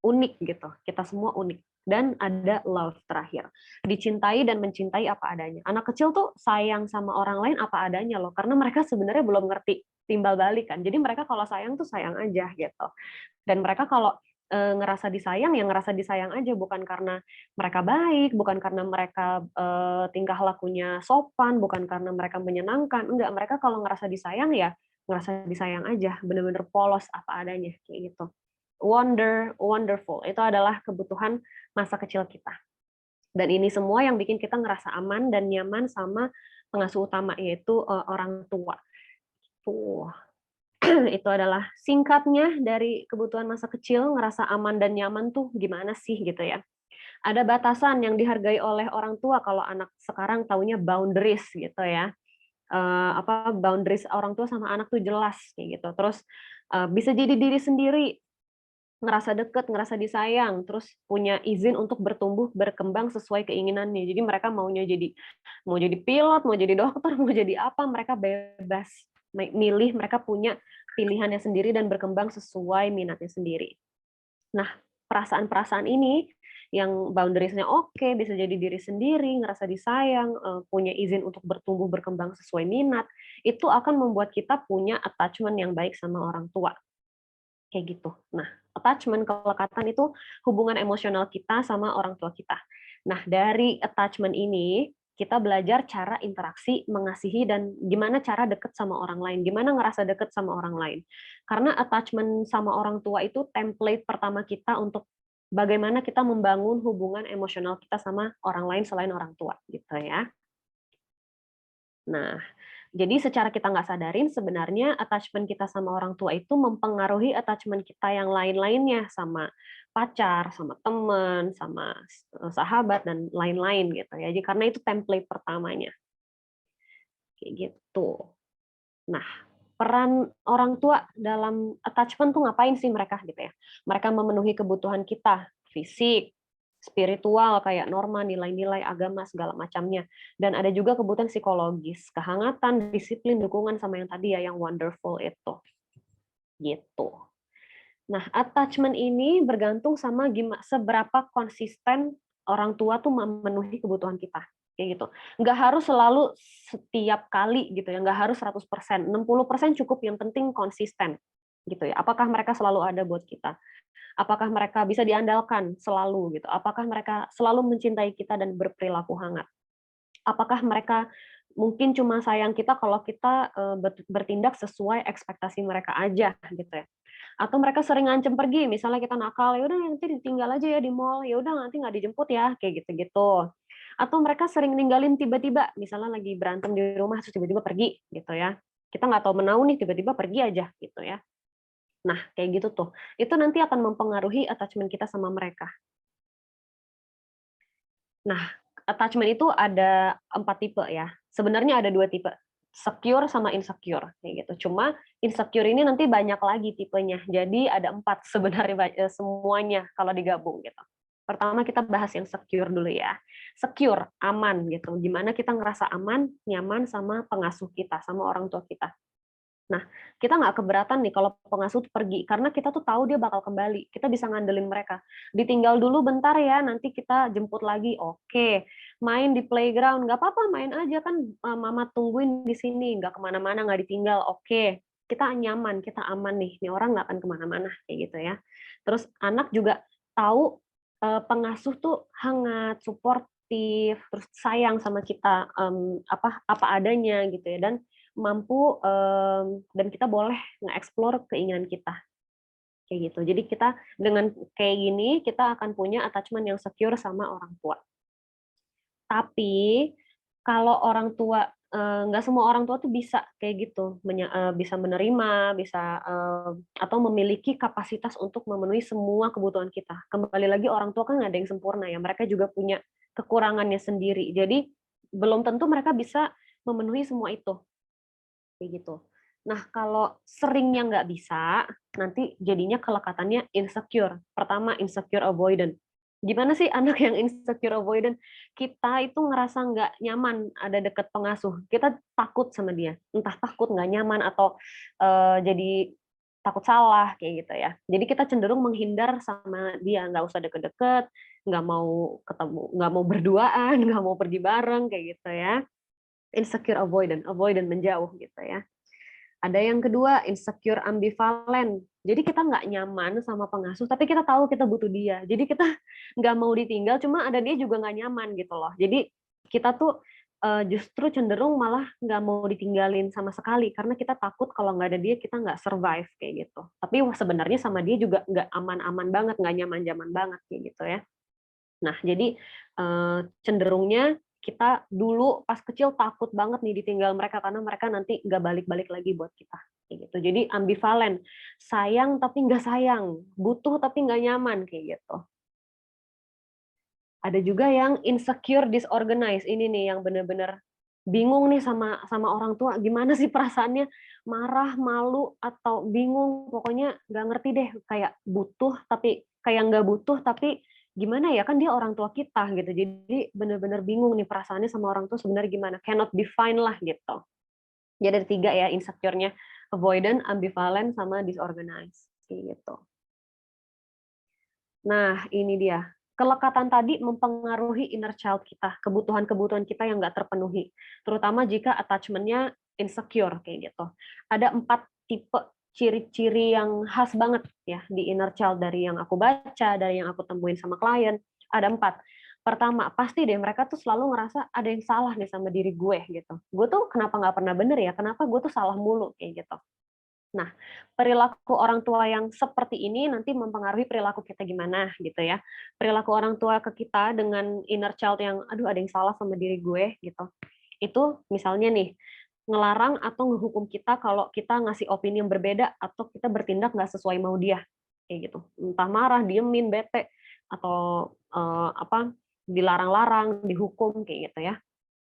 unik gitu, kita semua unik. Dan ada love terakhir, dicintai dan mencintai apa adanya. Anak kecil tuh sayang sama orang lain apa adanya loh, karena mereka sebenarnya belum ngerti timbal balik kan. Jadi mereka kalau sayang tuh sayang aja gitu. Dan mereka kalau ngerasa disayang, ya ngerasa disayang aja, bukan karena mereka baik, bukan karena mereka tingkah lakunya sopan, bukan karena mereka menyenangkan. Enggak, mereka kalau ngerasa disayang ya ngerasa disayang aja, bener-bener polos apa adanya kayak gitu. Wonderful. Itu adalah kebutuhan masa kecil kita. Dan ini semua yang bikin kita ngerasa aman dan nyaman sama pengasuh utama, yaitu orang tua. Tuh. Itu adalah singkatnya dari kebutuhan masa kecil, ngerasa aman dan nyaman tuh gimana sih gitu ya. Ada batasan yang dihargai oleh orang tua, kalau anak sekarang taunya boundaries gitu ya. Boundaries orang tua sama anak tuh jelas kayak gitu. Terus bisa jadi diri sendiri, ngerasa deket, ngerasa disayang, terus punya izin untuk bertumbuh, berkembang sesuai keinginannya. Jadi mereka mau jadi pilot, mau jadi dokter, mau jadi apa, mereka bebas milih, mereka punya pilihannya sendiri dan berkembang sesuai minatnya sendiri. Nah, perasaan-perasaan ini yang boundaries-nya oke, bisa jadi diri sendiri, ngerasa disayang, punya izin untuk bertumbuh, berkembang sesuai minat, itu akan membuat kita punya attachment yang baik sama orang tua. Kayak gitu. Nah, attachment, kelekatan itu hubungan emosional kita sama orang tua kita. Nah, dari attachment ini, kita belajar cara interaksi, mengasihi, dan gimana cara deket sama orang lain, gimana ngerasa deket sama orang lain. Karena attachment sama orang tua itu template pertama kita untuk bagaimana kita membangun hubungan emosional kita sama orang lain selain orang tua, gitu ya. Nah, jadi secara kita nggak sadarin, sebenarnya attachment kita sama orang tua itu mempengaruhi attachment kita yang lain-lainnya, sama pacar, sama teman, sama sahabat, dan lain-lain gitu ya. Jadi karena itu template pertamanya. Kayak gitu. Nah, peran orang tua dalam attachment tuh ngapain sih mereka gitu ya? Mereka memenuhi kebutuhan kita, fisik, spiritual kayak norma, nilai-nilai agama segala macamnya. Dan ada juga kebutuhan psikologis, kehangatan, disiplin, dukungan sama yang tadi ya, yang wonderful itu. Gitu. Nah, attachment ini bergantung sama seberapa konsisten orang tua tuh memenuhi kebutuhan kita. Kayak gitu. Nggak harus selalu setiap kali gitu ya, nggak harus 100%. 60% cukup, yang penting konsisten. Gitu ya. Apakah mereka selalu ada buat kita? Apakah mereka bisa diandalkan selalu gitu? Apakah mereka selalu mencintai kita dan berperilaku hangat? Apakah mereka mungkin cuma sayang kita kalau kita bertindak sesuai ekspektasi mereka aja gitu ya? Atau mereka sering ngancem pergi, misalnya kita nakal, ya udah nanti ditinggal aja ya di mall, ya udah nanti nggak dijemput ya, kayak gitu-gitu. Atau mereka sering ninggalin tiba-tiba, misalnya lagi berantem di rumah terus tiba-tiba pergi gitu ya. Kita nggak tahu menau nih, tiba-tiba pergi aja gitu ya. Nah, kayak gitu tuh. Itu nanti akan mempengaruhi attachment kita sama mereka. Nah, attachment itu ada 4 tipe ya. Sebenarnya ada 2 tipe, secure sama insecure kayak gitu. Cuma insecure ini nanti banyak lagi tipenya. Jadi ada 4 sebenarnya semuanya kalau digabung gitu. Pertama kita bahas yang secure dulu ya. Secure, aman gitu. Gimana kita ngerasa aman, nyaman sama pengasuh kita, sama orang tua kita. Nah, kita nggak keberatan nih kalau pengasuh tuh pergi, karena kita tuh tahu dia bakal kembali. Kita bisa ngandelin mereka. Ditinggal dulu bentar ya, nanti kita jemput lagi. Oke, main di playground, nggak apa-apa, main aja kan, mama tungguin di sini, nggak kemana-mana, nggak ditinggal. Oke, kita nyaman, kita aman nih. Nih orang nggak akan kemana-mana kayak gitu ya. Terus anak juga tahu pengasuh tuh hangat, suportif, terus sayang sama kita, apa adanya gitu ya, dan mampu dan kita boleh nge-explore keinginan kita kayak gitu. Jadi kita dengan kayak gini kita akan punya attachment yang secure sama orang tua. Tapi kalau orang tua nggak semua orang tua tuh bisa kayak gitu, bisa menerima, bisa atau memiliki kapasitas untuk memenuhi semua kebutuhan kita. Kembali lagi orang tua kan nggak ada yang sempurna ya, mereka juga punya kekurangannya sendiri. Jadi belum tentu mereka bisa memenuhi semua itu. Kayak gitu. Nah, kalau seringnya nggak bisa, nanti jadinya kelekatannya insecure. Pertama, insecure avoidant. Gimana sih anak yang insecure avoidant? Kita itu ngerasa nggak nyaman ada deket pengasuh. Kita takut sama dia. Entah takut nggak nyaman atau jadi takut salah kayak gitu ya. Jadi kita cenderung menghindar sama dia, nggak usah deket-deket, nggak mau ketemu, nggak mau berduaan, nggak mau pergi bareng kayak gitu ya. Insecure avoidant menjauh gitu ya. Ada yang kedua, insecure ambivalent. Jadi kita nggak nyaman sama pengasuh, tapi kita tahu kita butuh dia. Jadi kita nggak mau ditinggal, cuma ada dia juga nggak nyaman gitu loh. Jadi kita tuh justru cenderung malah nggak mau ditinggalin sama sekali, karena kita takut kalau nggak ada dia kita nggak survive kayak gitu. Tapi sebenarnya sama dia juga nggak aman-aman banget, nggak nyaman-nyaman banget kayak gitu ya. Nah, jadi cenderungnya kita dulu pas kecil takut banget nih ditinggal mereka karena mereka nanti nggak balik-balik lagi buat kita. Kayak gitu. Jadi ambivalen, sayang tapi nggak sayang, butuh tapi nggak nyaman kayak gitu. Ada juga yang insecure disorganized. Ini nih yang benar-benar bingung nih sama orang tua, gimana sih perasaannya, marah, malu, atau bingung, pokoknya nggak ngerti deh, kayak butuh tapi kayak nggak butuh tapi gimana ya, kan dia orang tua kita gitu. Jadi benar-benar bingung nih perasaannya sama orang tua sebenarnya gimana, cannot define lah gitu. Jadi ada 3 ya insecure-nya, avoidant, ambivalent, sama disorganized gitu. Nah, ini dia. Kelekatan tadi mempengaruhi inner child kita, kebutuhan-kebutuhan kita yang nggak terpenuhi, terutama jika attachment-nya insecure kayak gitu. Ada 4 tipe ciri-ciri yang khas banget ya di inner child dari yang aku baca, dari yang aku temuin sama klien. Ada 4. Pertama, pasti deh mereka tuh selalu ngerasa ada yang salah nih sama diri gue gitu. Gue tuh kenapa nggak pernah bener ya? Kenapa gue tuh salah mulu kayak gitu. Nah, perilaku orang tua yang seperti ini nanti mempengaruhi perilaku kita gimana gitu ya. Perilaku orang tua ke kita dengan inner child yang aduh ada yang salah sama diri gue gitu. Itu misalnya nih ngelarang atau ngehukum kita kalau kita ngasih opini yang berbeda atau kita bertindak nggak sesuai mau dia kayak gitu. Entah marah, diemin, bete atau dilarang-larang, dihukum kayak gitu ya.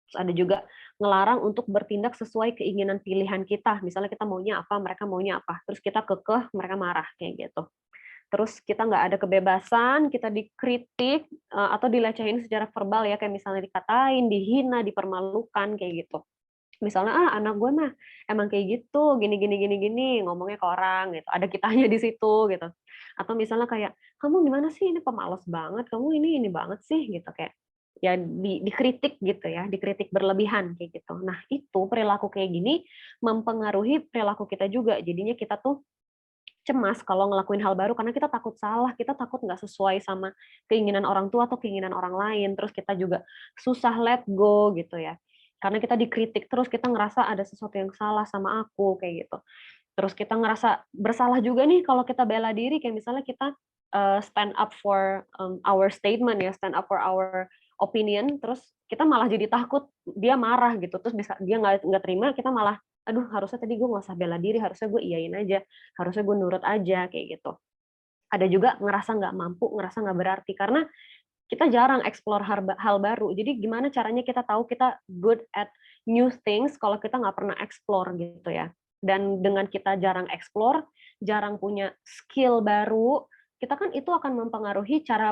Terus ada juga ngelarang untuk bertindak sesuai keinginan pilihan kita. Misalnya kita maunya apa, mereka maunya apa. Terus kita kekeh, mereka marah kayak gitu. Terus kita nggak ada kebebasan, kita dikritik atau dilecehin secara verbal ya, kayak misalnya dikatain, dihina, dipermalukan kayak gitu. Misalnya anak gue mah emang kayak gitu, gini ngomongnya ke orang gitu, ada kitanya di situ gitu. Atau misalnya kayak kamu gimana sih, ini pemalas banget, kamu ini banget sih gitu, kayak ya dikritik gitu ya, dikritik berlebihan kayak gitu. Nah itu perilaku kayak gini mempengaruhi perilaku kita juga, jadinya kita tuh cemas kalau ngelakuin hal baru karena kita takut salah, kita takut nggak sesuai sama keinginan orang tua atau keinginan orang lain, terus kita juga susah let go gitu ya. Karena kita dikritik terus, kita ngerasa ada sesuatu yang salah sama aku kayak gitu. Terus kita ngerasa bersalah juga nih kalau kita bela diri, kayak misalnya kita stand up for our statement ya, stand up for our opinion, terus kita malah jadi takut dia marah gitu, terus dia nggak terima, kita malah aduh harusnya tadi gue nggak usah bela diri, harusnya gue iyain aja, harusnya gue nurut aja kayak gitu. Ada juga ngerasa nggak mampu, ngerasa nggak berarti, karena kita jarang explore hal baru. Jadi gimana caranya kita tahu kita good at new things kalau kita nggak pernah explore gitu ya. Dan dengan kita jarang explore, jarang punya skill baru, kita kan itu akan mempengaruhi cara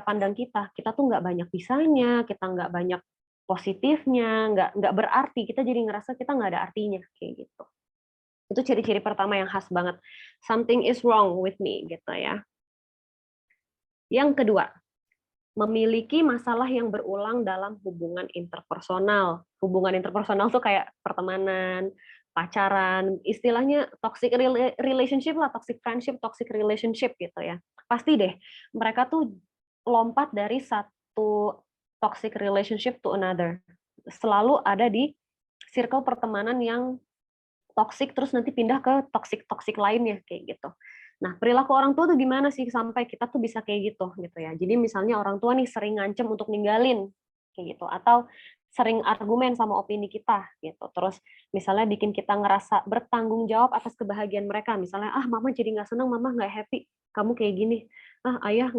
pandang kita. Kita tuh nggak banyak bisanya, kita nggak banyak positifnya, nggak berarti. Kita jadi ngerasa kita nggak ada artinya kayak gitu. Itu ciri-ciri pertama yang khas banget. Something is wrong with me gitu ya. Yang kedua, memiliki masalah yang berulang dalam hubungan interpersonal. Hubungan interpersonal tuh kayak pertemanan, pacaran, istilahnya toxic relationship lah, toxic friendship, toxic relationship gitu ya. Pasti deh, mereka tuh lompat dari satu toxic relationship to another. Selalu ada di circle pertemanan yang toxic, terus nanti pindah ke toxic lainnya kayak gitu. Nah, perilaku orang tua tuh gimana sih sampai kita tuh bisa kayak gitu ya. Jadi misalnya orang tua nih sering ngancem untuk ninggalin kayak gitu, atau sering argumen sama opini kita gitu. Terus misalnya bikin kita ngerasa bertanggung jawab atas kebahagiaan mereka. Misalnya, mama jadi nggak senang, mama nggak happy, kamu kayak gini. Ayah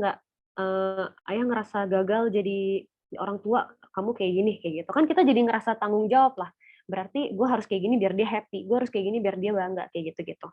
ngerasa gagal jadi orang tua, kamu kayak gini kayak gitu. Kan kita jadi ngerasa tanggung jawab lah. Berarti gue harus kayak gini biar dia happy, gue harus kayak gini biar dia bangga kayak gitu.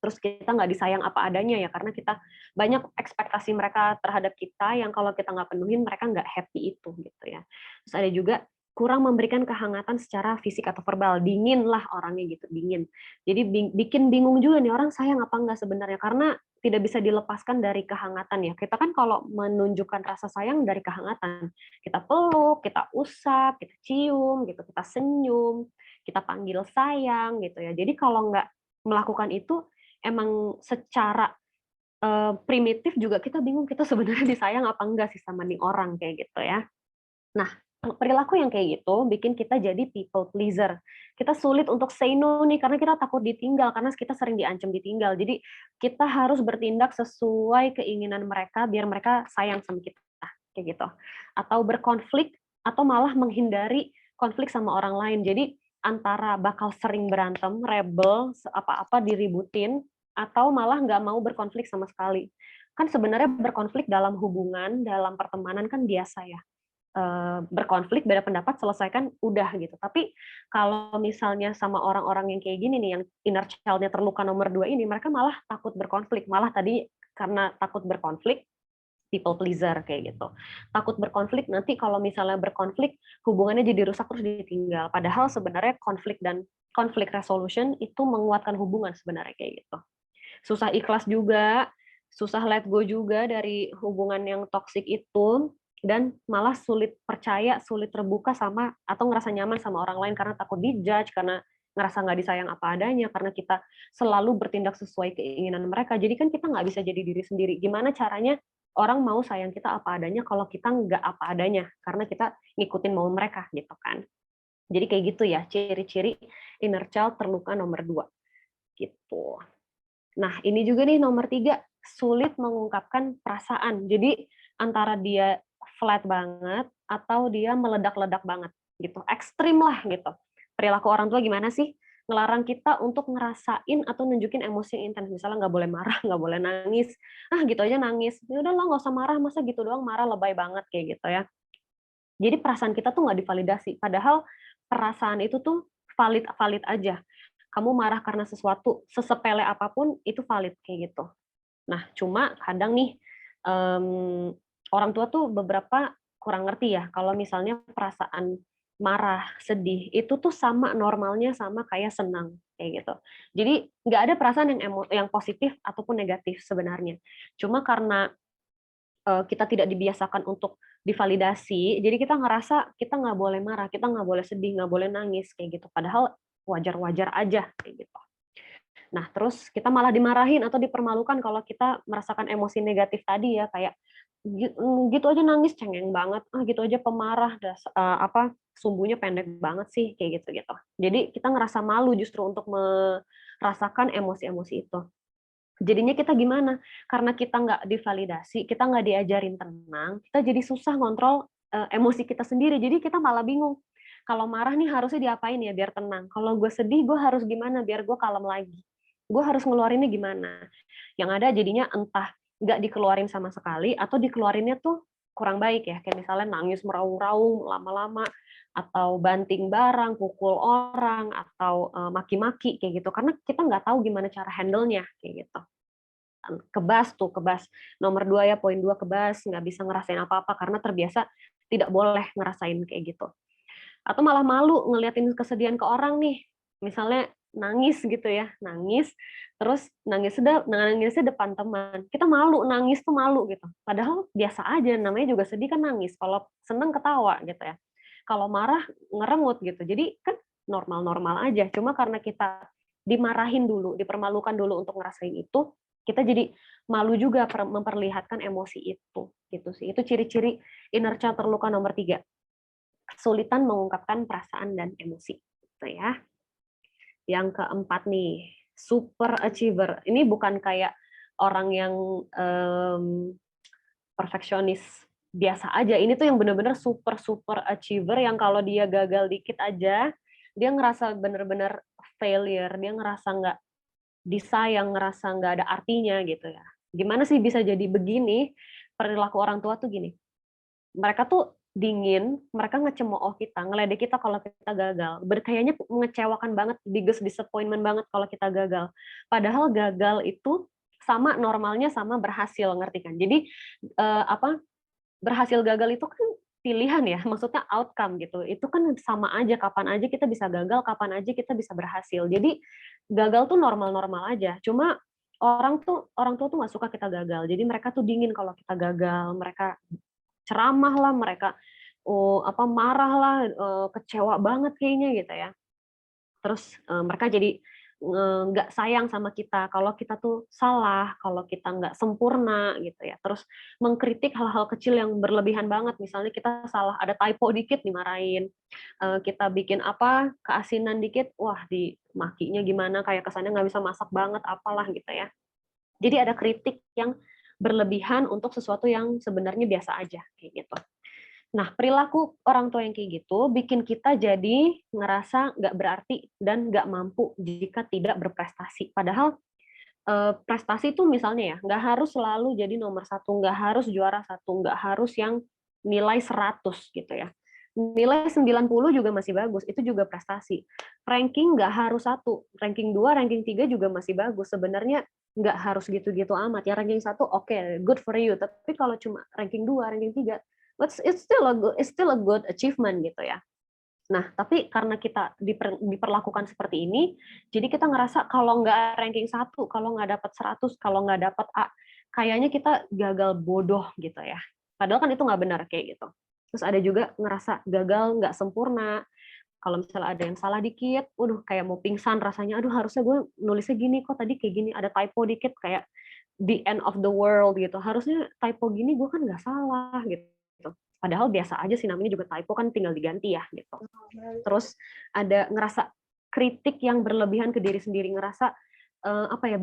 Terus kita nggak disayang apa adanya ya, karena kita banyak ekspektasi mereka terhadap kita yang kalau kita nggak penuhin mereka nggak happy itu gitu ya. Terus ada juga kurang memberikan kehangatan secara fisik atau verbal, dingin lah orangnya gitu, dingin. Jadi bikin bingung juga nih orang sayang apa enggak sebenarnya, karena tidak bisa dilepaskan dari kehangatan ya. Kita kan kalau menunjukkan rasa sayang dari kehangatan, kita peluk, kita usap, kita cium gitu, kita senyum, kita panggil sayang gitu ya. Jadi kalau nggak melakukan itu, emang secara primitif juga kita bingung kita sebenarnya disayang apa enggak sih sama nih orang kayak gitu ya. Nah, perilaku yang kayak gitu bikin kita jadi people pleaser. Kita sulit untuk say no nih karena kita takut ditinggal, karena kita sering diancam ditinggal. Jadi kita harus bertindak sesuai keinginan mereka biar mereka sayang sama kita kayak gitu. Atau berkonflik atau malah menghindari konflik sama orang lain. Jadi antara bakal sering berantem, rebel, apa-apa diributin, atau malah nggak mau berkonflik sama sekali. Kan sebenarnya berkonflik dalam hubungan, dalam pertemanan kan biasa ya. Berkonflik, beda pendapat, selesaikan, udah gitu. Tapi kalau misalnya sama orang-orang yang kayak gini nih, yang inner child-nya terluka nomor 2 ini, mereka malah takut berkonflik. Malah tadi karena takut berkonflik, people pleaser kayak gitu. Takut berkonflik, nanti kalau misalnya berkonflik, hubungannya jadi rusak terus ditinggal. Padahal sebenarnya konflik dan konflik resolution itu menguatkan hubungan sebenarnya kayak gitu. Susah ikhlas juga, susah let go juga dari hubungan yang toksik itu, dan malah sulit percaya, sulit terbuka sama atau ngerasa nyaman sama orang lain karena takut dijudge, karena ngerasa nggak disayang apa adanya, karena kita selalu bertindak sesuai keinginan mereka. Jadi kan kita nggak bisa jadi diri sendiri. Gimana caranya orang mau sayang kita apa adanya kalau kita nggak apa adanya, karena kita ngikutin mau mereka gitu kan. Jadi kayak gitu ya ciri-ciri inner child terluka nomor 2 gitu. Nah ini juga nih nomor 3, sulit mengungkapkan perasaan. Jadi antara dia flat banget atau dia meledak-ledak banget gitu, ekstrim lah gitu. Perilaku orang tua gimana sih? Ngelarang kita untuk ngerasain atau nunjukin emosi yang intens. Misalnya nggak boleh marah, nggak boleh nangis. Gitu aja nangis. Ya udah lah, nggak usah marah, masa gitu doang marah, lebay banget kayak gitu ya. Jadi perasaan kita tuh nggak divalidasi. Padahal perasaan itu tuh valid aja. Kamu marah karena sesuatu, sesepele apapun itu valid kayak gitu. Nah, cuma kadang nih orang tua tuh beberapa kurang ngerti ya kalau misalnya perasaan marah, sedih, itu tuh sama normalnya sama kayak senang kayak gitu. Jadi nggak ada perasaan yang positif ataupun negatif sebenarnya. Cuma karena kita tidak dibiasakan untuk divalidasi, jadi kita ngerasa kita nggak boleh marah, kita nggak boleh sedih, nggak boleh nangis kayak gitu. Padahal wajar-wajar aja kayak gitu. Nah, terus kita malah dimarahin atau dipermalukan kalau kita merasakan emosi negatif tadi ya, kayak gitu aja nangis cengeng banget, gitu aja pemarah, sumbunya pendek banget sih kayak gitu-gitu. Jadi kita ngerasa malu justru untuk merasakan emosi-emosi itu. Jadinya kita gimana? Karena kita nggak divalidasi, kita nggak diajarin tenang, kita jadi susah ngontrol emosi kita sendiri. Jadi kita malah bingung. Kalau marah nih harusnya diapain ya biar tenang. Kalau gue sedih, gue harus gimana biar gue kalem lagi. Gue harus ngeluarinnya gimana. Yang ada jadinya entah nggak dikeluarin sama sekali, atau dikeluarinnya tuh kurang baik ya, kayak misalnya nangis meraung-raung lama-lama, atau banting barang, pukul orang, atau maki-maki kayak gitu. Karena kita nggak tahu gimana cara handle-nya kayak gitu. Kebas nomor 2 ya, poin 2 kebas, nggak bisa ngerasain apa-apa karena terbiasa tidak boleh ngerasain kayak gitu. Atau malah malu ngeliatin kesedihan ke orang nih, misalnya nangis gitu ya, nangis, terus nangisnya depan teman, kita malu, nangis tuh malu gitu, padahal biasa aja, namanya juga sedih kan nangis, kalau seneng ketawa gitu ya, kalau marah ngerengut gitu, jadi kan normal-normal aja, cuma karena kita dimarahin dulu, dipermalukan dulu untuk ngerasain itu, kita jadi malu juga memperlihatkan emosi itu, gitu sih. Itu ciri-ciri inner child terluka nomor 3. Kesulitan mengungkapkan perasaan dan emosi, gitu ya. Yang keempat nih, super achiever. Ini bukan kayak orang yang perfeksionis biasa aja. Ini tuh yang bener-bener super achiever yang kalau dia gagal dikit aja, dia ngerasa bener-bener failure, dia ngerasa nggak disayang, ngerasa nggak ada artinya gitu ya. Gimana sih bisa jadi begini? Perilaku orang tua tuh gini, mereka tuh dingin, mereka ngecemooh kita, ngeledek kita kalau kita gagal. Kayaknya mengecewakan banget, biggest disappointment banget kalau kita gagal. Padahal gagal itu sama normalnya sama berhasil, ngerti kan? Jadi berhasil gagal itu kan pilihan ya, maksudnya outcome gitu. Itu kan sama aja, kapan aja kita bisa gagal, kapan aja kita bisa berhasil. Jadi gagal tuh normal-normal aja. Cuma orang tua tuh nggak suka kita gagal. Jadi mereka tuh dingin kalau kita gagal. Mereka ceramah lah, mereka marah lah, kecewa banget kayaknya gitu ya. Terus mereka jadi nggak sayang sama kita kalau kita tuh salah, kalau kita nggak sempurna gitu ya. Terus mengkritik hal-hal kecil yang berlebihan banget, misalnya kita salah, ada typo dikit dimarahin, kita bikin keasinan dikit, wah dimakinya gimana, kayak kesannya nggak bisa masak banget, apalah gitu ya. Jadi ada kritik yang berlebihan untuk sesuatu yang sebenarnya biasa aja kayak gitu. Nah, perilaku orang tua yang kayak gitu bikin kita jadi ngerasa nggak berarti dan nggak mampu jika tidak berprestasi. Padahal prestasi itu misalnya ya, nggak harus selalu jadi nomor 1, nggak harus juara 1, nggak harus yang nilai 100 gitu ya. Nilai 90 juga masih bagus, itu juga prestasi. Ranking nggak harus 1, ranking 2, ranking 3 juga masih bagus. Sebenarnya nggak harus gitu-gitu amat. Ya ranking 1 oke, good for you. Tapi kalau cuma ranking 2, ranking 3, it's still a good achievement gitu ya. Nah, tapi karena kita diperlakukan seperti ini, jadi kita ngerasa kalau nggak ranking 1, kalau nggak dapat 100, kalau nggak dapat A, kayaknya kita gagal bodoh gitu ya. Padahal kan itu nggak benar kayak gitu. Terus ada juga ngerasa gagal, nggak sempurna. Kalau misalnya ada yang salah dikit, kayak mau pingsan rasanya, harusnya gue nulisnya gini, kok tadi kayak gini, ada typo dikit, kayak the end of the world gitu. Harusnya typo gini, gue kan nggak salah gitu. Padahal biasa aja sih, namanya juga typo kan tinggal diganti ya gitu. Terus ada ngerasa kritik yang berlebihan ke diri sendiri, ngerasa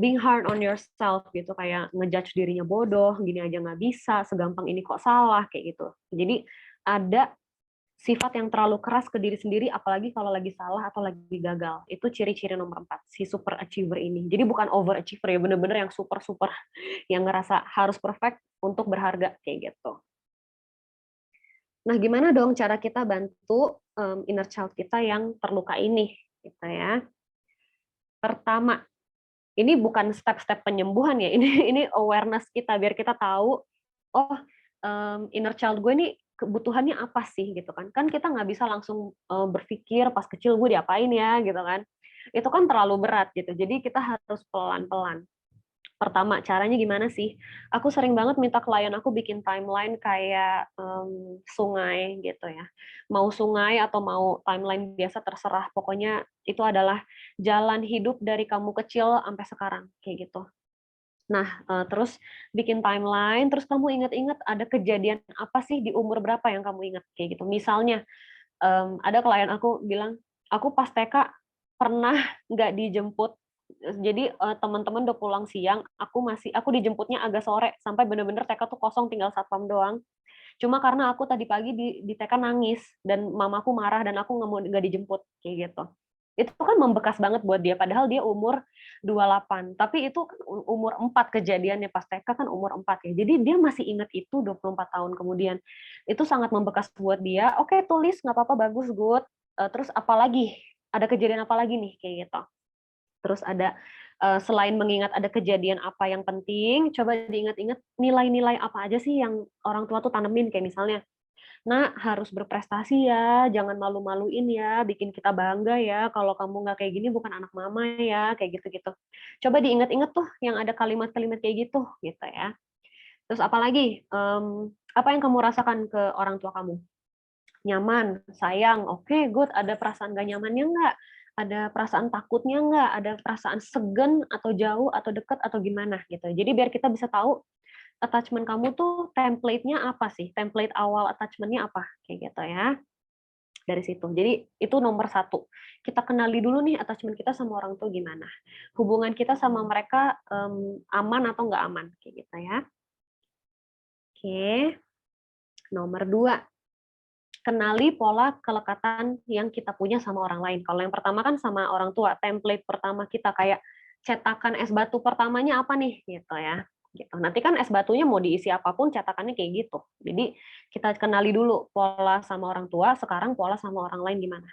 being hard on yourself gitu, kayak ngejudge dirinya bodoh, gini aja nggak bisa, segampang ini kok salah kayak gitu. Jadi ada sifat yang terlalu keras ke diri sendiri, apalagi kalau lagi salah atau lagi gagal. Itu ciri-ciri nomor 4 si super achiever ini. Jadi bukan over achiever ya, bener-bener yang super yang ngerasa harus perfect untuk berharga kayak gitu. Nah, gimana dong cara kita bantu inner child kita yang terluka ini, gitu ya? Pertama, ini bukan step-step penyembuhan ya, ini awareness kita biar kita tahu, inner child gue ini kebutuhannya apa sih, gitu kan? Kan kita nggak bisa langsung berpikir pas kecil gue diapain ya, gitu kan? Itu kan terlalu berat gitu. Jadi kita harus pelan-pelan. Pertama, caranya gimana sih? Aku sering banget minta klien aku bikin timeline kayak sungai gitu ya. Mau sungai atau mau timeline biasa terserah. Pokoknya itu adalah jalan hidup dari kamu kecil sampai sekarang kayak gitu. Nah, terus bikin timeline, terus kamu ingat-ingat ada kejadian apa sih di umur berapa yang kamu ingat kayak gitu. Misalnya ada klien aku bilang, aku pas TK pernah nggak dijemput. Jadi teman-teman udah pulang siang, aku dijemputnya agak sore sampai bener-bener TK tuh kosong, tinggal satpam doang. Cuma karena aku tadi pagi di TK nangis dan mamaku marah dan aku nggak dijemput kayak gitu. Itu kan membekas banget buat dia, padahal dia umur 28. Tapi itu kan umur 4 kejadiannya, pas TK kan umur 4 ya. Jadi dia masih ingat itu 24 tahun kemudian. Itu sangat membekas buat dia. Oke, tulis, nggak apa-apa, bagus, good. Terus apa lagi? Ada kejadian apa lagi nih? Kayak gitu. Terus ada, selain mengingat ada kejadian apa yang penting, coba diingat-ingat nilai-nilai apa aja sih yang orang tua tuh tanemin. Kayak misalnya, "Nak, harus berprestasi ya, jangan malu-maluin ya, bikin kita bangga ya, kalau kamu nggak kayak gini bukan anak mama ya," kayak gitu-gitu. Coba diingat-ingat tuh yang ada kalimat-kalimat kayak gitu ya. Terus apalagi, apa yang kamu rasakan ke orang tua kamu? Nyaman, sayang, oke, good. Ada perasaan nggak nyamannya nggak? Ada perasaan takutnya nggak? Ada perasaan segan atau jauh atau dekat atau gimana gitu. Jadi biar kita bisa tahu attachment kamu tuh template-nya apa sih? Template awal attachment-nya apa? Kayak gitu ya. Dari situ. Jadi itu nomor 1. Kita kenali dulu nih attachment kita sama orang tua gimana. Hubungan kita sama mereka aman atau nggak aman. Kayak gitu ya. Oke. Nomor 2. Kenali pola kelekatan yang kita punya sama orang lain. Kalau yang pertama kan sama orang tua. Template pertama kita kayak cetakan es batu pertamanya apa nih? Gitu ya. Gitu. Nanti kan es batunya mau diisi apapun cetakannya kayak gitu. Jadi kita kenali dulu pola sama orang tua, sekarang pola sama orang lain gimana.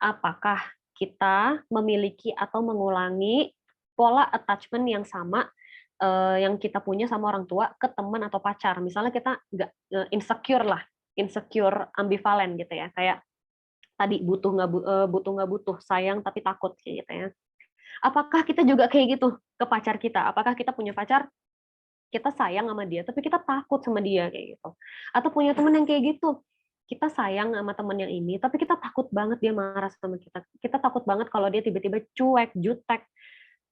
Apakah kita memiliki atau mengulangi pola attachment yang sama yang kita punya sama orang tua ke teman atau pacar. Misalnya kita nggak insecure lah, insecure ambivalen gitu ya. Kayak tadi butuh nggak butuh, sayang tapi takut kayak gitu ya. Apakah kita juga kayak gitu ke pacar kita? Apakah kita punya pacar, kita sayang sama dia, tapi kita takut sama dia kayak gitu. Atau punya teman yang kayak gitu, kita sayang sama teman yang ini, tapi kita takut banget dia marah sama kita. Kita takut banget kalau dia tiba-tiba cuek, jutek,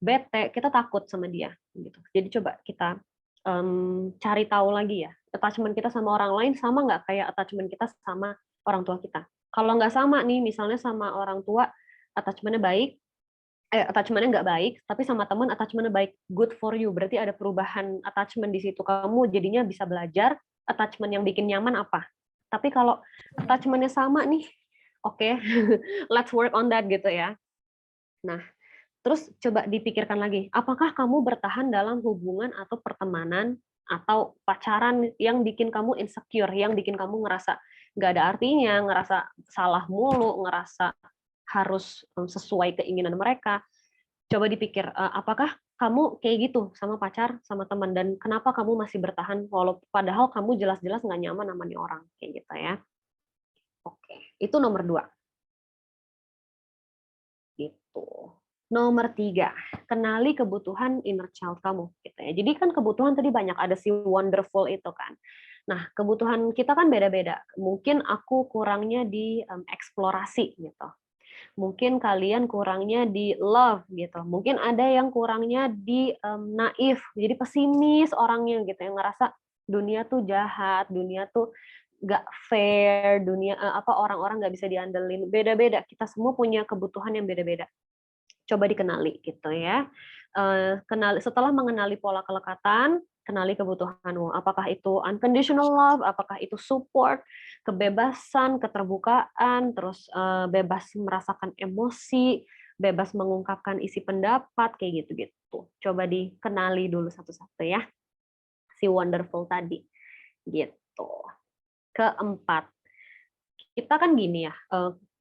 bete, kita takut sama dia. Gitu. Jadi coba kita cari tahu lagi ya, attachment kita sama orang lain sama nggak kayak attachment kita sama orang tua kita. Kalau nggak sama nih, misalnya sama orang tua attachment-nya baik, attachment-nya nggak baik, tapi sama teman attachment-nya baik, good for you. Berarti ada perubahan attachment di situ. Kamu jadinya bisa belajar attachment yang bikin nyaman apa. Tapi kalau attachment-nya sama nih, oke, let's work on that gitu ya. Nah, terus coba dipikirkan lagi, apakah kamu bertahan dalam hubungan atau pertemanan atau pacaran yang bikin kamu insecure, yang bikin kamu ngerasa nggak ada artinya, ngerasa salah mulu, ngerasa harus sesuai keinginan mereka. Coba dipikir, apakah kamu kayak gitu sama pacar, sama teman, dan kenapa kamu masih bertahan walau padahal kamu jelas-jelas nggak nyaman sama nih orang, kayak gitu ya. Oke, itu nomor 2. Gitu. Nomor 3, kenali kebutuhan inner child kamu. Gitu ya. Jadi kan kebutuhan tadi banyak, ada si wonderful itu kan. Nah, kebutuhan kita kan beda-beda. Mungkin aku kurangnya di eksplorasi gitu. Mungkin kalian kurangnya di love gitu. Mungkin ada yang kurangnya di naif, jadi pesimis orangnya gitu, yang ngerasa dunia tuh jahat, dunia tuh nggak fair, dunia orang-orang nggak bisa diandelin. Beda-beda. Kita semua punya kebutuhan yang beda-beda. Coba dikenali gitu ya. Setelah mengenali pola kelekatan, kenali kebutuhanmu. Apakah itu unconditional love, apakah itu support, kebebasan, keterbukaan, terus bebas merasakan emosi, bebas mengungkapkan isi pendapat, kayak gitu-gitu. Coba dikenali dulu satu-satu ya, si wonderful tadi. Gitu. Keempat, kita kan gini ya,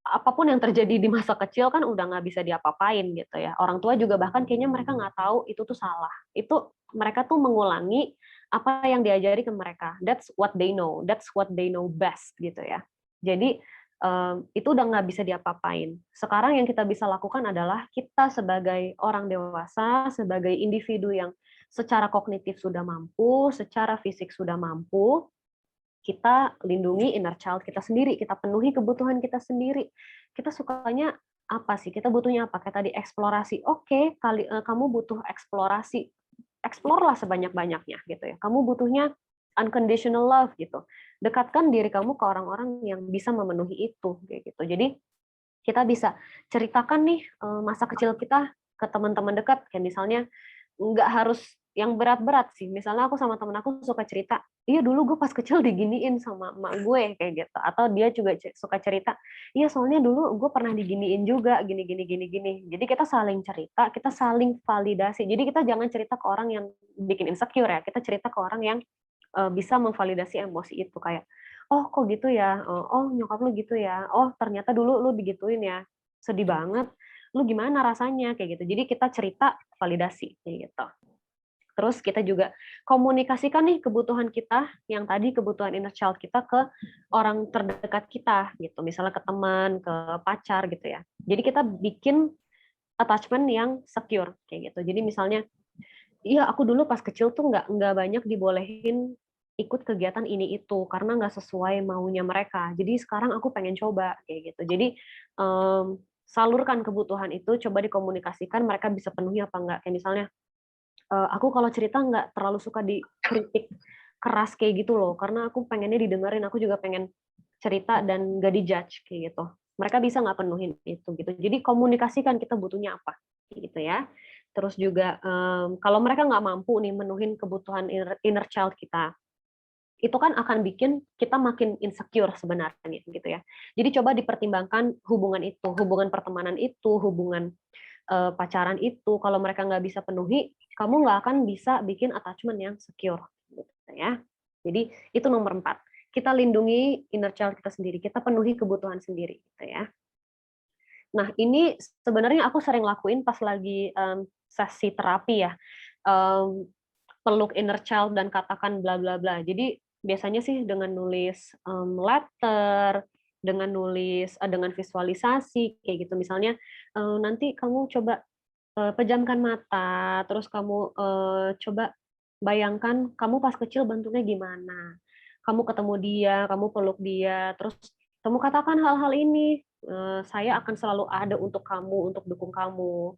apapun yang terjadi di masa kecil kan udah nggak bisa diapa-apain gitu ya. Orang tua juga bahkan kayaknya mereka nggak tahu itu tuh salah. Itu mereka tuh mengulangi apa yang diajari ke mereka. That's what they know. That's what they know best gitu ya. Jadi itu udah nggak bisa diapa-apain. Sekarang yang kita bisa lakukan adalah kita sebagai orang dewasa, sebagai individu yang secara kognitif sudah mampu, secara fisik sudah mampu, kita lindungi inner child kita sendiri, kita penuhi kebutuhan kita sendiri. Kita sukanya apa sih? Kita butuhnya apa? Kayak tadi eksplorasi. Oke, kamu butuh eksplorasi. Explore lah sebanyak-banyaknya gitu ya. Kamu butuhnya unconditional love gitu. Dekatkan diri kamu ke orang-orang yang bisa memenuhi itu kayak gitu. Jadi kita bisa ceritakan nih masa kecil kita ke teman-teman dekat, kayak misalnya nggak harus yang berat-berat sih. Misalnya aku sama temen aku suka cerita, iya dulu gue pas kecil diginiin sama emak gue kayak gitu. Atau dia juga suka cerita, iya soalnya dulu gue pernah diginiin juga, gini gini gini gini. Jadi kita saling cerita, kita saling validasi. Jadi kita jangan cerita ke orang yang bikin insecure ya. Kita cerita ke orang yang bisa memvalidasi emosi itu, kayak, oh kok gitu ya, oh nyokap lu gitu ya, oh ternyata dulu lu digituin ya, sedih banget, lu gimana rasanya kayak gitu. Jadi kita cerita, validasi kayak gitu. Terus kita juga komunikasikan nih kebutuhan kita, yang tadi kebutuhan inner child kita ke orang terdekat kita gitu, misalnya ke teman, ke pacar gitu ya. Jadi kita bikin attachment yang secure kayak gitu. Jadi misalnya, iya aku dulu pas kecil tuh nggak banyak dibolehin ikut kegiatan ini itu karena nggak sesuai maunya mereka. Jadi sekarang aku pengen coba kayak gitu. Jadi salurkan kebutuhan itu, coba dikomunikasikan mereka bisa penuhi apa enggak. Kayak misalnya, aku kalau cerita nggak terlalu suka dikritik keras kayak gitu loh, karena aku pengennya didengerin, aku juga pengen cerita dan nggak dijudge kayak gitu. Mereka bisa nggak penuhin itu gitu. Jadi komunikasikan kita butuhnya apa gitu ya. Terus juga kalau mereka nggak mampu nih menuhin kebutuhan inner child kita, itu kan akan bikin kita makin insecure sebenarnya gitu ya. Jadi coba dipertimbangkan hubungan itu, hubungan pertemanan itu, hubungan pacaran itu, kalau mereka nggak bisa penuhi, kamu nggak akan bisa bikin attachment yang secure gitu ya. Jadi itu nomor 4. Kita lindungi inner child kita sendiri, kita penuhi kebutuhan sendiri gitu ya. Nah, ini sebenarnya aku sering lakuin pas lagi sesi terapi ya. Peluk inner child dan katakan bla bla bla. Jadi biasanya sih dengan nulis letter, dengan nulis, dengan visualisasi kayak gitu. Misalnya nanti kamu coba pejamkan mata, terus kamu coba bayangkan kamu pas kecil bentuknya gimana. Kamu ketemu dia, kamu peluk dia, terus kamu katakan hal-hal ini, saya akan selalu ada untuk kamu, untuk dukung kamu.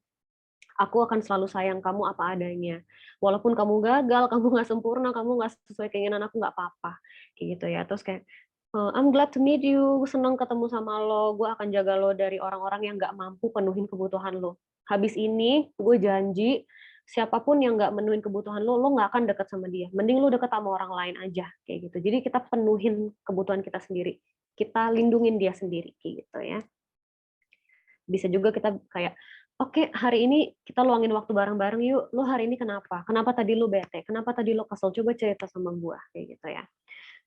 Aku akan selalu sayang kamu apa adanya. Walaupun kamu gagal, kamu nggak sempurna, kamu nggak sesuai keinginan aku, nggak apa-apa. Kayak gitu ya. Terus kayak, I'm glad to meet you, senang ketemu sama lo, gue akan jaga lo dari orang-orang yang nggak mampu penuhin kebutuhan lo. Habis ini, gue janji, siapapun yang nggak menuhin kebutuhan lo nggak akan deket sama dia. Mending lo deket sama orang lain aja. Kayak gitu. Jadi kita penuhin kebutuhan kita sendiri. Kita lindungin dia sendiri. Kayak gitu ya. Bisa juga kita kayak, oke, hari ini kita luangin waktu bareng-bareng yuk. Lu hari ini kenapa? Kenapa tadi lu bete? Kenapa tadi lu kesel? Coba cerita sama gua kayak gitu ya.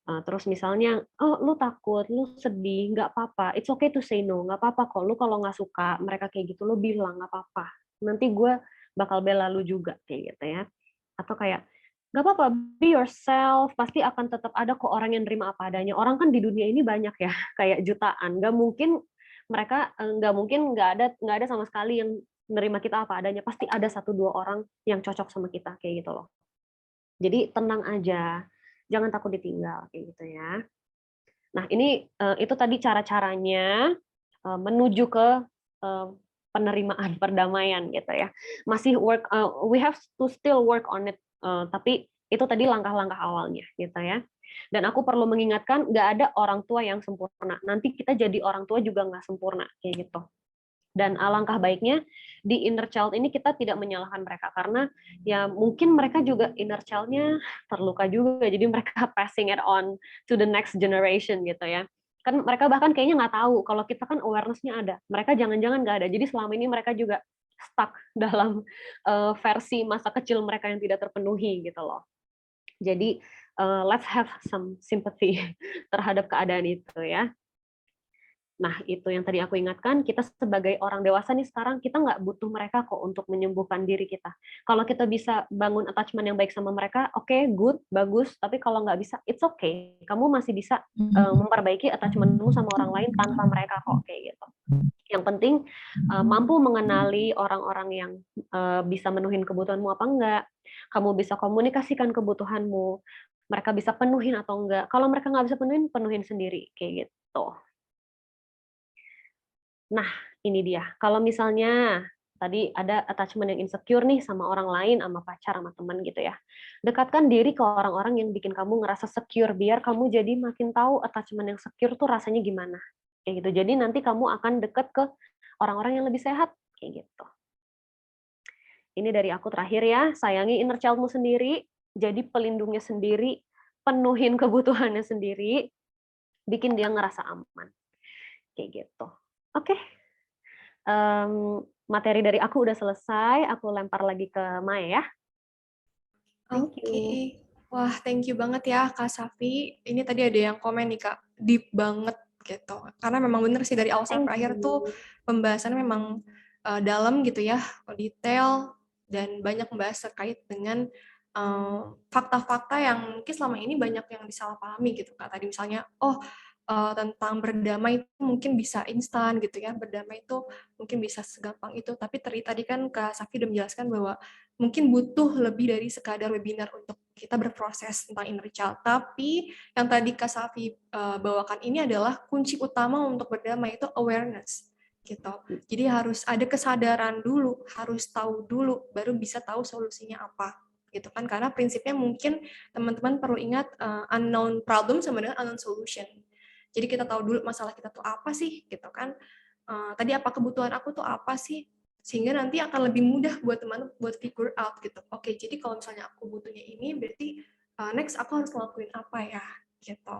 Terus misalnya, oh lu takut, lu sedih, nggak apa-apa. It's okay to say no, nggak apa-apa kok. Lu kalau nggak suka mereka kayak gitu, lu bilang nggak apa-apa. Nanti gua bakal bela lu juga kayak gitu ya. Atau kayak, nggak apa-apa, be yourself. Pasti akan tetap ada kok orang yang nerima apa adanya. Orang kan di dunia ini banyak ya, kayak jutaan. Nggak mungkin mereka nggak ada sama sekali yang menerima kita apa adanya. Pasti ada 1-2 orang yang cocok sama kita kayak gitu loh. Jadi tenang aja, jangan takut ditinggal kayak gitu ya. Nah ini itu tadi cara-caranya menuju ke penerimaan, perdamaian gitu ya. Masih we have to still work on it. Tapi itu tadi langkah-langkah awalnya gitu ya. Dan aku perlu mengingatkan, nggak ada orang tua yang sempurna. Nanti kita jadi orang tua juga nggak sempurna, kayak gitu. Dan alangkah baiknya di inner child ini kita tidak menyalahkan mereka karena ya mungkin mereka juga inner child-nya terluka juga, jadi mereka passing it on to the next generation gitu ya. Kan mereka bahkan kayaknya nggak tahu kalau kita kan awareness-nya ada. Mereka jangan-jangan nggak ada. Jadi selama ini mereka juga stuck dalam versi masa kecil mereka yang tidak terpenuhi gitu loh. Jadi let's have some sympathy terhadap keadaan itu ya. Nah, itu yang tadi aku ingatkan, kita sebagai orang dewasa nih sekarang, kita nggak butuh mereka kok untuk menyembuhkan diri kita. Kalau kita bisa bangun attachment yang baik sama mereka, oke, good, bagus. Tapi kalau nggak bisa, it's okay. Kamu masih bisa memperbaiki attachment-mu sama orang lain tanpa mereka kok, kayak gitu. Yang penting, mampu mengenali orang-orang yang bisa menuhin kebutuhanmu apa enggak. Kamu bisa komunikasikan kebutuhanmu. Mereka bisa penuhin atau enggak. Kalau mereka nggak bisa penuhin sendiri, kayak gitu. Nah, ini dia. Kalau misalnya tadi ada attachment yang insecure nih sama orang lain, sama pacar, sama teman gitu ya. Dekatkan diri ke orang-orang yang bikin kamu ngerasa secure, biar kamu jadi makin tahu attachment yang secure tuh rasanya gimana. Kayak gitu. Jadi nanti kamu akan deket ke orang-orang yang lebih sehat, kayak gitu. ini dari aku terakhir ya, sayangi inner child-mu sendiri, jadi pelindungnya sendiri, penuhin kebutuhannya sendiri, bikin dia ngerasa aman. Kayak gitu. Oke. Materi dari aku udah selesai, aku lempar lagi ke Maya ya. Thank you. Oke. Wah, thank you banget ya Kak Safi. Ini tadi ada yang komen nih Kak, deep banget gitu. Karena memang bener sih dari awal sampai akhir tuh pembahasannya memang dalam gitu ya, detail, dan banyak membahas terkait dengan fakta-fakta yang mungkin selama ini banyak yang disalahpahami gitu Kak. Tadi misalnya, tentang berdamai itu mungkin bisa instan gitu ya, berdamai itu mungkin bisa segampang itu, tapi tadi kan Kak Safi udah menjelaskan bahwa mungkin butuh lebih dari sekadar webinar untuk kita berproses tentang inner child. Tapi yang tadi Kak Safi bawakan ini adalah kunci utama untuk berdamai itu awareness gitu. Jadi harus ada kesadaran dulu, harus tahu dulu, baru bisa tahu solusinya apa gitu kan. Karena prinsipnya mungkin teman-teman perlu ingat unknown problem sama dengan unknown solution. Jadi kita tahu dulu masalah kita tuh apa sih gitu kan. Tadi apa kebutuhan aku tuh apa sih? Sehingga nanti akan lebih mudah buat teman buat figure out gitu. Oke, jadi kalau misalnya aku butuhnya ini, berarti next aku harus ngelakuin apa ya, gitu.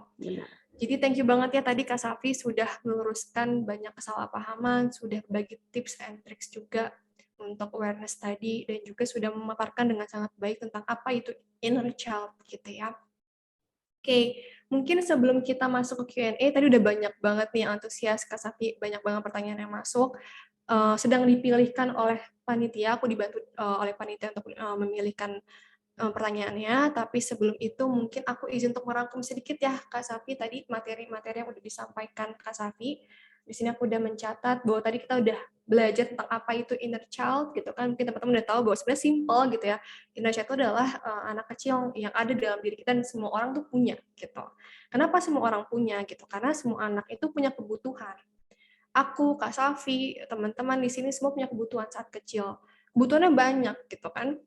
Jadi thank you banget ya tadi Kak Safi sudah meluruskan banyak kesalahpahaman, sudah bagi tips and tricks juga untuk awareness tadi, dan juga sudah memaparkan dengan sangat baik tentang apa itu inner child gitu ya. Oke, mungkin sebelum kita masuk ke Q&A, tadi udah banyak banget nih antusias Kak Safi, banyak banget pertanyaan yang masuk. Sedang dipilihkan oleh panitia, aku dibantu oleh panitia untuk memilihkan pertanyaannya, tapi sebelum itu mungkin aku izin untuk merangkum sedikit ya Kak Safi, tadi materi-materi yang udah disampaikan Kak Safi. Di sini aku udah mencatat bahwa tadi kita udah belajar tentang apa itu inner child gitu kan, mungkin teman-teman udah tahu bahwa sebenarnya simple gitu ya. Inner child itu adalah anak kecil yang ada dalam diri kita dan semua orang tuh punya gitu. Kenapa semua orang punya gitu? Karena semua anak itu punya kebutuhan. Aku, Kak Safi, teman-teman di sini semua punya kebutuhan saat kecil. Kebutuhannya banyak gitu kan.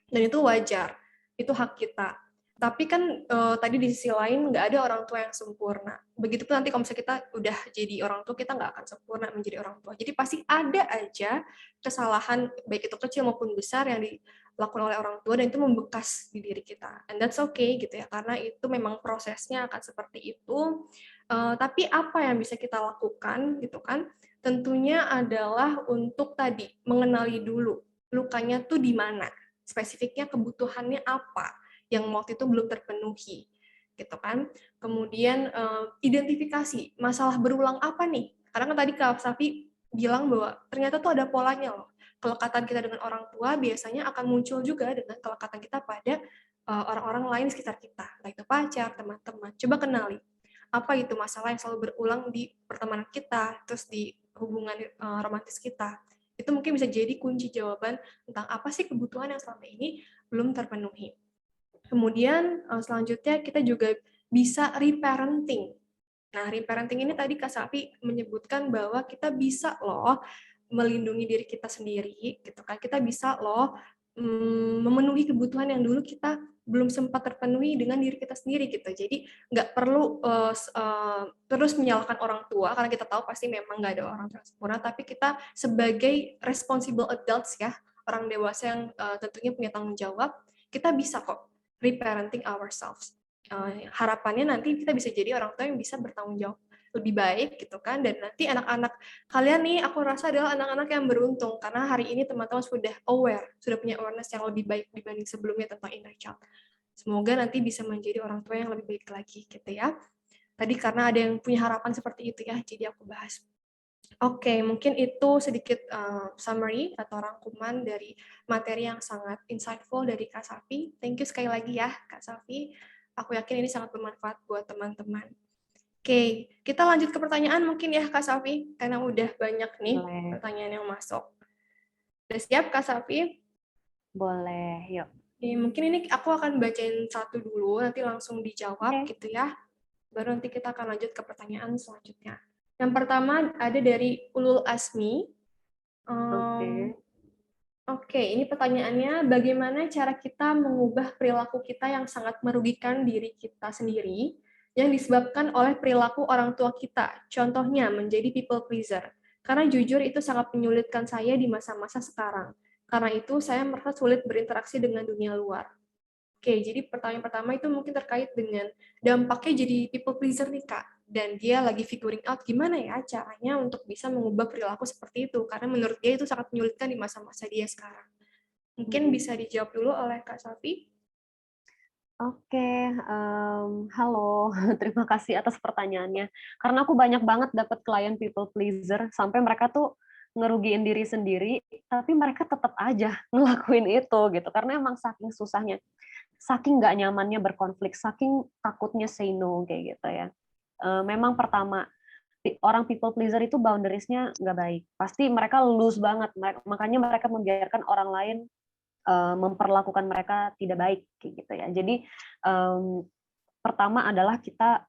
Dan itu wajar. Itu hak kita. Tapi kan tadi di sisi lain nggak ada orang tua yang sempurna. Begitupun nanti kalau misalnya kita udah jadi orang tua, kita nggak akan sempurna menjadi orang tua. Jadi pasti ada aja kesalahan, baik itu kecil maupun besar, yang dilakukan oleh orang tua dan itu membekas di diri kita. And that's okay gitu ya, karena itu memang prosesnya akan seperti itu. Tapi apa yang bisa kita lakukan gitu kan? Tentunya adalah untuk tadi mengenali dulu lukanya tuh di mana, spesifiknya kebutuhannya apa yang waktu itu belum terpenuhi gitu kan. Kemudian identifikasi masalah berulang apa nih, karena kan tadi Kak Safi bilang bahwa ternyata tuh ada polanya loh. Kelekatan kita dengan orang tua biasanya akan muncul juga dengan kelekatan kita pada orang-orang lain di sekitar kita, entah itu pacar, teman-teman. Coba kenali apa itu masalah yang selalu berulang di pertemanan kita, terus di hubungan romantis kita. Itu mungkin bisa jadi kunci jawaban tentang apa sih kebutuhan yang selama ini belum terpenuhi. Kemudian selanjutnya kita juga bisa reparenting. Nah, reparenting ini tadi Kak Safi menyebutkan bahwa kita bisa loh melindungi diri kita sendiri, gitu kan. Kita bisa loh memenuhi kebutuhan yang dulu kita belum sempat terpenuhi dengan diri kita sendiri gitu. Jadi nggak perlu terus menyalahkan orang tua, karena kita tahu pasti memang nggak ada orang tua yang sempurna, tapi kita sebagai responsible adults ya, orang dewasa yang tentunya punya tanggung jawab, kita bisa kok reparenting ourselves. Harapannya nanti kita bisa jadi orang tua yang bisa bertanggung jawab lebih baik gitu kan, dan nanti anak-anak kalian nih aku rasa adalah anak-anak yang beruntung karena hari ini teman-teman sudah aware, sudah punya awareness yang lebih baik dibanding sebelumnya tentang inner child. Semoga nanti bisa menjadi orang tua yang lebih baik lagi gitu ya. Tadi karena ada yang punya harapan seperti itu ya, jadi aku bahas. Oke, mungkin itu sedikit summary atau rangkuman dari materi yang sangat insightful dari Kak Safi. Thank you sekali lagi ya Kak Safi. Aku yakin ini sangat bermanfaat buat teman-teman. Oke, kita lanjut ke pertanyaan mungkin ya Kak Safi, karena udah banyak nih pertanyaan yang masuk. Udah siap Kak Safi? Boleh, yuk. Oke, mungkin ini aku akan bacain satu dulu, nanti langsung dijawab gitu ya. Baru nanti kita akan lanjut ke pertanyaan selanjutnya. Yang pertama ada dari Ulul Asmi. Oke, ini pertanyaannya, bagaimana cara kita mengubah perilaku kita yang sangat merugikan diri kita sendiri, yang disebabkan oleh perilaku orang tua kita, contohnya menjadi people pleaser. Karena jujur itu sangat menyulitkan saya di masa-masa sekarang. Karena itu saya merasa sulit berinteraksi dengan dunia luar. Oke, jadi pertanyaan pertama itu mungkin terkait dengan dampaknya jadi people pleaser nih Kak. Dan dia lagi figuring out gimana ya caranya untuk bisa mengubah perilaku seperti itu. Karena menurut dia itu sangat menyulitkan di masa-masa dia sekarang. Mungkin bisa dijawab dulu oleh Kak Safi. Oke, halo, terima kasih atas pertanyaannya. Karena aku banyak banget dapat klien people pleaser, sampai mereka tuh ngerugiin diri sendiri, tapi mereka tetap aja ngelakuin itu gitu. Karena emang saking susahnya, saking nggak nyamannya berkonflik, saking takutnya say no kayak gitu ya. Memang pertama, orang people pleaser itu boundaries-nya nggak baik. Pasti mereka loose banget, makanya mereka membiarkan orang lain memperlakukan mereka tidak baik kayak gitu ya. Jadi pertama adalah kita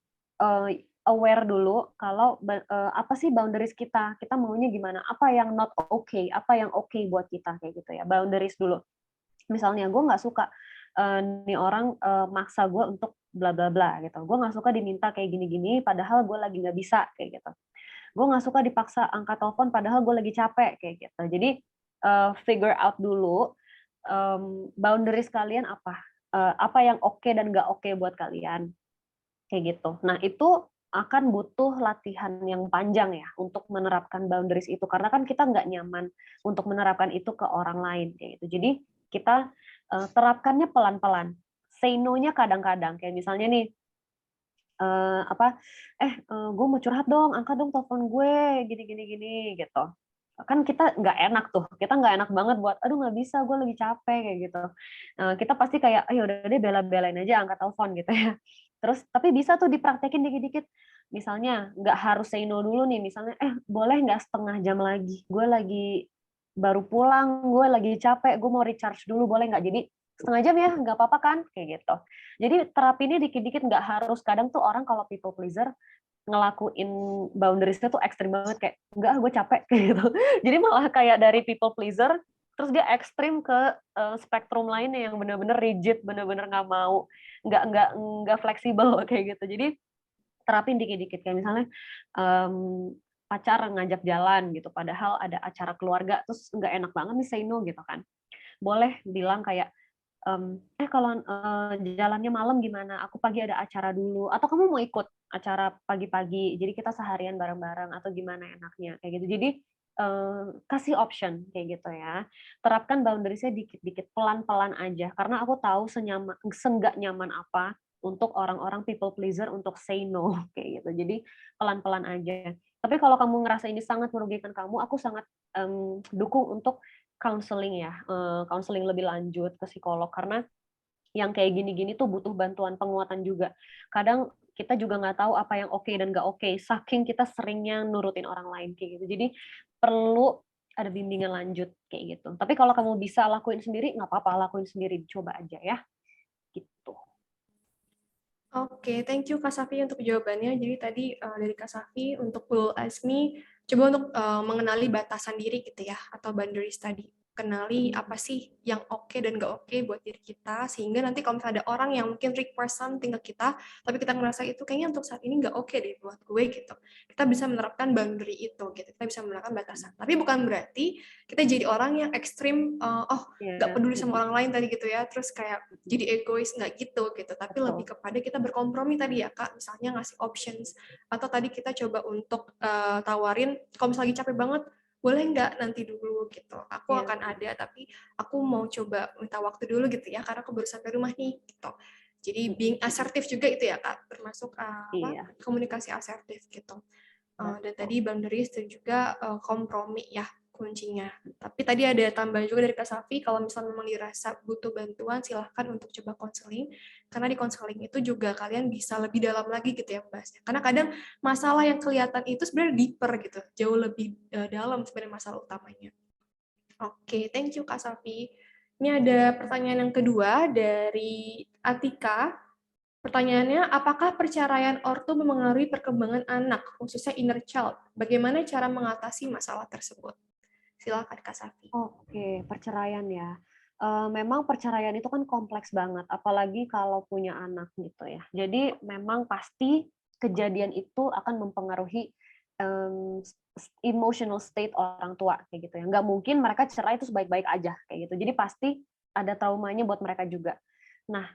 aware dulu kalau apa sih boundaries kita maunya gimana, apa yang not okay, apa yang okay buat kita kayak gitu ya. Boundaries dulu. Misalnya gue nggak suka nih orang maksa gue untuk bla bla bla gitu. Gue nggak suka diminta kayak gini-gini, padahal gue lagi nggak bisa kayak gitu. Gue nggak suka dipaksa angkat telepon, padahal gue lagi capek kayak gitu. Jadi figure out dulu boundaries kalian apa yang oke dan nggak oke buat kalian kayak gitu. Nah itu akan butuh latihan yang panjang ya untuk menerapkan boundaries itu, karena kan kita nggak nyaman untuk menerapkan itu ke orang lain kayak gitu. Jadi kita terapkannya pelan-pelan. Say no-nya kadang-kadang kayak misalnya nih gue mau curhat dong, angkat dong telepon gue gini gitu. Kan kita nggak enak tuh, kita nggak enak banget buat aduh nggak bisa, gue lagi capek kayak gitu. Kita pasti kayak ayo udah deh bela-belain aja angkat telepon gitu ya. Terus tapi bisa tuh dipraktekin dikit-dikit, misalnya nggak harus say no dulu nih, misalnya boleh nggak setengah jam lagi, gue lagi baru pulang, gue lagi capek, gue mau recharge dulu, boleh nggak? Jadi setengah jam ya, nggak apa-apa kan kayak gitu. Jadi terapinnya dikit-dikit, nggak harus. Kadang tuh orang kalau people pleaser ngelakuin boundaries-nya tuh ekstrim banget, kayak enggak gue capek kayak gitu. Jadi malah kayak dari people pleaser terus dia ekstrim ke spektrum lainnya yang benar-benar rigid, benar-benar nggak mau, nggak fleksibel kayak gitu. Jadi terapin dikit-dikit, kayak misalnya pacar ngajak jalan gitu, padahal ada acara keluarga, terus nggak enak banget nih say no gitu kan. Boleh bilang kayak kalau jalannya malam gimana? Aku pagi ada acara dulu. Atau kamu mau ikut acara pagi-pagi? Jadi kita seharian bareng-bareng atau gimana enaknya kayak gitu. Jadi kasih option kayak gitu ya. Terapkan boundaries-nya dikit-dikit, pelan-pelan aja. Karena aku tahu senggak nyaman apa untuk orang-orang people pleaser untuk say no kayak gitu. Jadi pelan-pelan aja. Tapi kalau kamu ngerasa ini sangat merugikan kamu, aku sangat dukung untuk counseling ya, counseling lebih lanjut ke psikolog, karena yang kayak gini-gini tuh butuh bantuan penguatan juga. Kadang kita juga nggak tahu apa yang oke dan nggak oke, saking kita seringnya nurutin orang lain kayak gitu. Jadi perlu ada bimbingan lanjut kayak gitu. Tapi kalau kamu bisa lakuin sendiri, nggak apa-apa, lakuin sendiri, coba aja ya. Gitu. Oke, thank you Kak Safi untuk jawabannya. Jadi tadi dari Kak Safi untuk Pul Asmi, coba untuk mengenali batasan diri gitu ya, atau boundaries tadi. Kenali apa sih yang oke dan nggak oke buat diri kita, sehingga nanti kalau misalnya ada orang yang mungkin request something ke kita, tapi kita ngerasa itu kayaknya untuk saat ini nggak oke deh buat gue gitu. Kita bisa menerapkan boundary itu, gitu. Kita bisa menerapkan batasan. Tapi bukan berarti kita jadi orang yang ekstrim, nggak peduli sama orang lain tadi gitu ya, terus kayak jadi egois, nggak gitu. Tapi lebih kepada kita berkompromi tadi ya Kak, misalnya ngasih options, atau tadi kita coba untuk tawarin, kalau misalnya lagi capek banget, boleh nggak nanti dulu gitu, aku akan ada, tapi aku mau coba minta waktu dulu gitu ya, karena aku baru sampai rumah nih gitu. Jadi being asertif juga itu ya Kak, termasuk komunikasi asertif gitu. Dan tadi boundaries dan juga kompromi ya kuncinya. Tapi tadi ada tambahan juga dari Kak Safi, kalau misalnya memang dirasa butuh bantuan, silahkan untuk coba konseling, karena di konseling itu juga kalian bisa lebih dalam lagi gitu ya membahasnya. Karena kadang masalah yang kelihatan itu sebenarnya deeper gitu, jauh lebih dalam sebenarnya masalah utamanya. Oke, thank you Kak Safi. Ini ada pertanyaan yang kedua dari Atika. Pertanyaannya, apakah perceraian ortu memengaruhi perkembangan anak, khususnya inner child? Bagaimana cara mengatasi masalah tersebut? Silakan Kak Safi. Oke, perceraian ya. Memang perceraian itu kan kompleks banget, apalagi kalau punya anak gitu ya. Jadi memang pasti kejadian itu akan mempengaruhi emotional state orang tua kayak gitu ya. Nggak mungkin mereka cerai terus baik-baik aja kayak gitu. Jadi pasti ada traumanya buat mereka juga. Nah,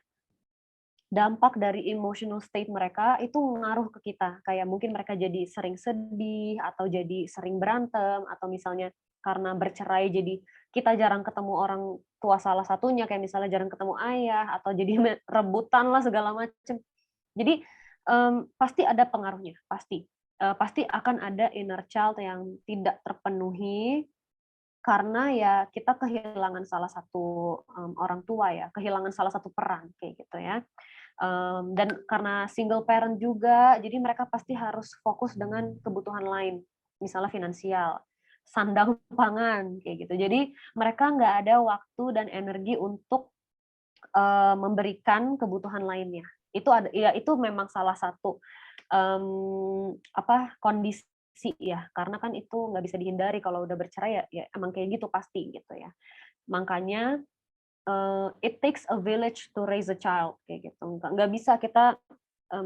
dampak dari emotional state mereka itu ngaruh ke kita. Kayak mungkin mereka jadi sering sedih atau jadi sering berantem atau misalnya karena bercerai jadi kita jarang ketemu orang tua salah satunya, kayak misalnya jarang ketemu ayah atau jadi rebutan lah segala macam. Jadi pasti ada pengaruhnya, pasti. Pasti akan ada inner child yang tidak terpenuhi karena ya kita kehilangan salah satu orang tua ya, kehilangan salah satu peran kayak gitu ya. Dan karena single parent juga, jadi mereka pasti harus fokus dengan kebutuhan lain, misalnya finansial, sandang pangan kayak gitu. Jadi mereka nggak ada waktu dan energi untuk memberikan kebutuhan lainnya. Itu ada, ya itu memang salah satu kondisi ya, karena kan itu nggak bisa dihindari kalau udah bercerai ya emang kayak gitu pasti gitu ya. Makanya it takes a village to raise a child kayak gitu. Nggak bisa kita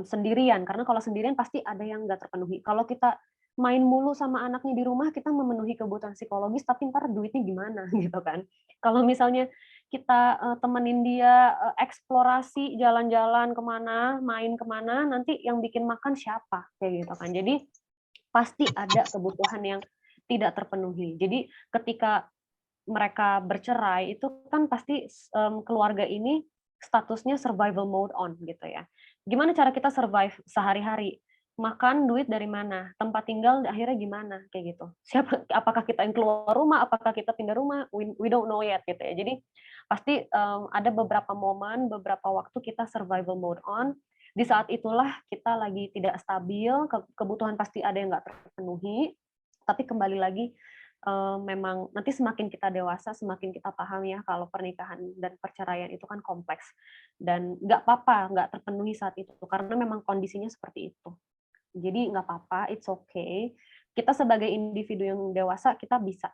sendirian, karena kalau sendirian pasti ada yang nggak terpenuhi. Kalau kita main mulu sama anaknya di rumah, kita memenuhi kebutuhan psikologis, tapi ntar duitnya gimana gitu kan. Kalau misalnya kita temenin dia eksplorasi, jalan-jalan kemana, main kemana, nanti yang bikin makan siapa kayak gitu kan. Jadi pasti ada kebutuhan yang tidak terpenuhi. Jadi ketika mereka bercerai itu kan pasti keluarga ini statusnya survival mode on gitu ya. Gimana cara kita survive sehari-hari? Makan, duit dari mana? Tempat tinggal akhirnya gimana? Kayak gitu. Apakah kita yang keluar rumah? Apakah kita pindah rumah? We don't know yet gitu ya. Jadi pasti ada beberapa momen, beberapa waktu kita survival mode on. Di saat itulah kita lagi tidak stabil, kebutuhan pasti ada yang nggak terpenuhi. Tapi kembali lagi, memang nanti semakin kita dewasa, semakin kita paham ya kalau pernikahan dan perceraian itu kan kompleks. Dan nggak apa-apa, nggak terpenuhi saat itu. Karena memang kondisinya seperti itu. Jadi nggak apa-apa, it's okay. Kita sebagai individu yang dewasa, kita bisa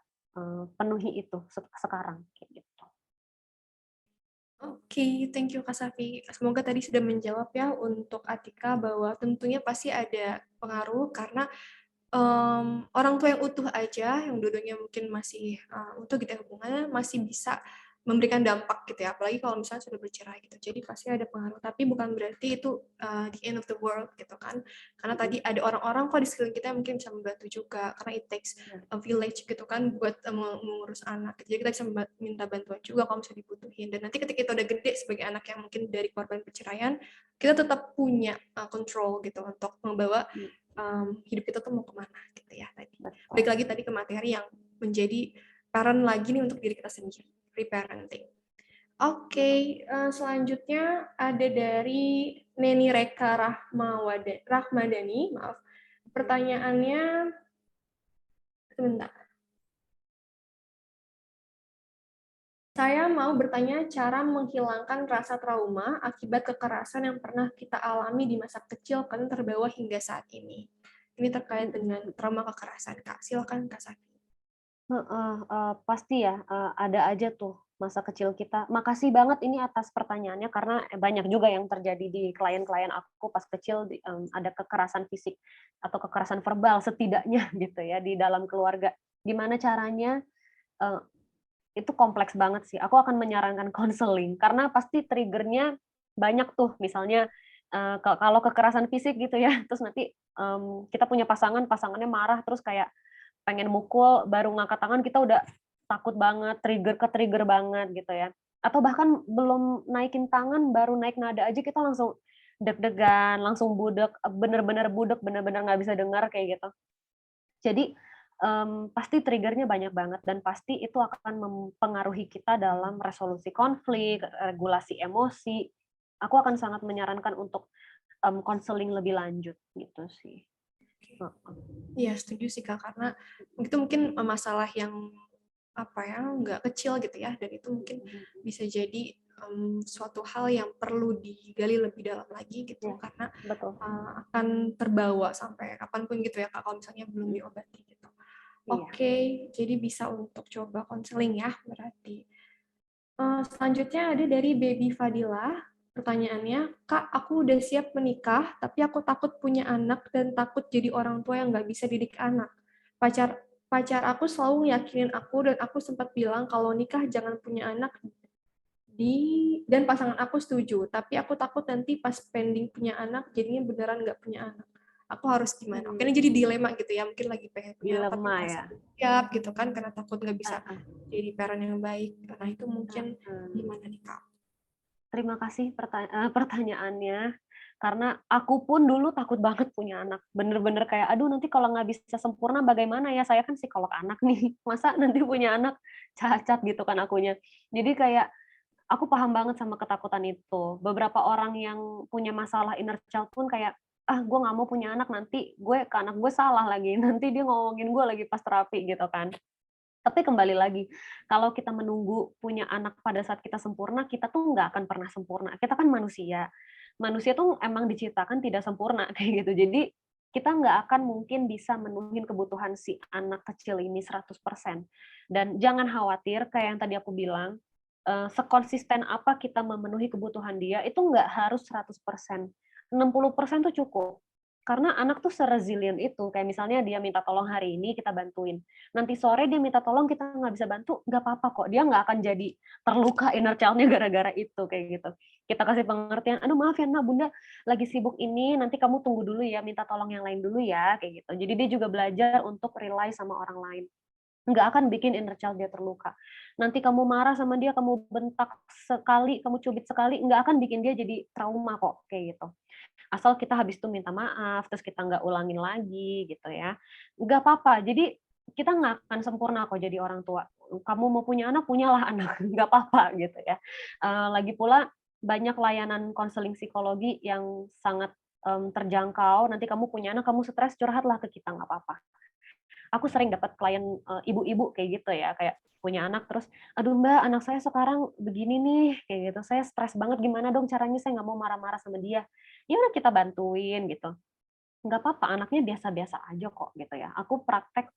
penuhi itu sekarang. Kayak gitu. Oke, thank you Kak Safi. Semoga tadi sudah menjawab ya untuk Atika bahwa tentunya pasti ada pengaruh karena orang tua yang utuh aja, yang dua-duanya mungkin masih utuh gitu ya hubungannya, masih bisa memberikan dampak gitu ya, apalagi kalau misalnya sudah bercerai gitu. Jadi pasti ada pengaruh, tapi bukan berarti itu the end of the world gitu kan. Karena tadi ada orang-orang kok di sekeliling kita yang mungkin bisa membantu juga, karena it takes a village gitu kan buat mengurus anak. Jadi kita bisa minta bantuan juga kalau misalnya dibutuhin. Dan nanti ketika kita udah gede sebagai anak yang mungkin dari korban perceraian, kita tetap punya control gitu untuk membawa hidup kita tuh mau kemana gitu ya tadi. Balik lagi tadi ke materi yang menjadi parent lagi nih untuk diri kita sendiri, reparenting. Oke, selanjutnya ada dari Neni Reka Rahmadani, maaf. Pertanyaannya, sebentar. Saya mau bertanya cara menghilangkan rasa trauma akibat kekerasan yang pernah kita alami di masa kecil kan terbawa hingga saat ini. Ini terkait dengan trauma kekerasan, Kak. Silakan Kak Safi. Pasti ya, ada aja tuh masa kecil kita. Makasih banget ini atas pertanyaannya karena banyak juga yang terjadi di klien-klien aku pas kecil ada kekerasan fisik atau kekerasan verbal setidaknya gitu ya di dalam keluarga. Gimana caranya? Itu kompleks banget sih. Aku akan menyarankan konseling karena pasti triggernya banyak tuh. Misalnya kalau kekerasan fisik gitu ya, terus nanti kita punya pasangannya marah terus kayak pengen mukul, baru ngangkat tangan kita udah takut banget, trigger banget gitu ya. Atau bahkan belum naikin tangan, baru naik nada aja kita langsung deg-degan, langsung budek, bener-bener budek, bener-bener nggak bisa dengar kayak gitu. Jadi pasti triggernya banyak banget dan pasti itu akan mempengaruhi kita dalam resolusi konflik, regulasi emosi. Aku akan sangat menyarankan untuk konseling lebih lanjut gitu sih. Iya, setuju sih Kak, karena itu mungkin masalah yang nggak kecil gitu ya, dan itu mungkin bisa jadi suatu hal yang perlu digali lebih dalam lagi gitu, karena akan terbawa sampai kapanpun gitu ya Kak, kalau misalnya belum diobati gitu. Oke, jadi bisa untuk coba konseling ya berarti. Selanjutnya ada dari Baby Fadilah. Pertanyaannya, Kak, aku udah siap menikah, tapi aku takut punya anak dan takut jadi orang tua yang nggak bisa didik anak. Pacar pacar aku selalu yakinin aku dan aku sempat bilang kalau nikah jangan punya anak dan pasangan aku setuju, tapi aku takut nanti pas pending punya anak jadinya beneran nggak punya anak. Aku harus gimana? Oke, ini jadi dilema gitu ya, mungkin lagi pengen punya anak tapi Dilema merasa ya. belum siap gitu kan karena takut nggak bisa Heeh. jadi parent yang baik. Nah itu mungkin gimana nih Kak? Terima kasih pertanyaannya. Karena aku pun dulu takut banget punya anak. Bener-bener kayak, aduh nanti kalau nggak bisa sempurna bagaimana ya? Saya kan psikolog anak nih. Masa nanti punya anak cacat gitu kan akunya. Jadi kayak, aku paham banget sama ketakutan itu. Beberapa orang yang punya masalah inner child pun kayak, gue nggak mau punya anak, nanti gue ke anak gue salah lagi. Nanti dia ngomongin gue lagi pas terapi gitu kan. Tapi kembali lagi, kalau kita menunggu punya anak pada saat kita sempurna, kita tuh nggak akan pernah sempurna. Kita kan manusia. Manusia tuh emang diciptakan tidak sempurna kayak gitu. Jadi kita nggak akan mungkin bisa menuhin kebutuhan si anak kecil ini 100%. Dan jangan khawatir, kayak yang tadi aku bilang, sekonsisten apa kita memenuhi kebutuhan dia, itu nggak harus 100%. 60% tuh cukup. Karena anak tuh seresilient itu. Kayak misalnya dia minta tolong hari ini, kita bantuin. Nanti sore dia minta tolong, kita nggak bisa bantu, nggak apa-apa kok. Dia nggak akan jadi terluka inner child-nya gara-gara itu, kayak gitu. Kita kasih pengertian, aduh maaf ya, Nak, Bunda lagi sibuk ini, nanti kamu tunggu dulu ya, minta tolong yang lain dulu ya, kayak gitu. Jadi dia juga belajar untuk rely sama orang lain. Nggak akan bikin inner child dia terluka. Nanti kamu marah sama dia, kamu bentak sekali, kamu cubit sekali, nggak akan bikin dia jadi trauma kok, kayak gitu. Asal kita habis itu minta maaf, terus kita nggak ulangin lagi gitu ya. Nggak apa-apa. Jadi kita nggak akan sempurna kok jadi orang tua. Kamu mau punya anak, punyalah anak. Nggak apa-apa gitu ya. Lagi pula banyak layanan konseling psikologi yang sangat terjangkau. Nanti kamu punya anak, kamu stres, curhatlah ke kita, nggak apa-apa. Aku sering dapat klien ibu-ibu kayak gitu ya, kayak punya anak terus, aduh Mbak, anak saya sekarang begini nih, kayak gitu, saya stres banget, gimana dong caranya, saya nggak mau marah-marah sama dia. Ya udah kita bantuin gitu. Nggak apa-apa, anaknya biasa-biasa aja kok gitu ya. Aku praktek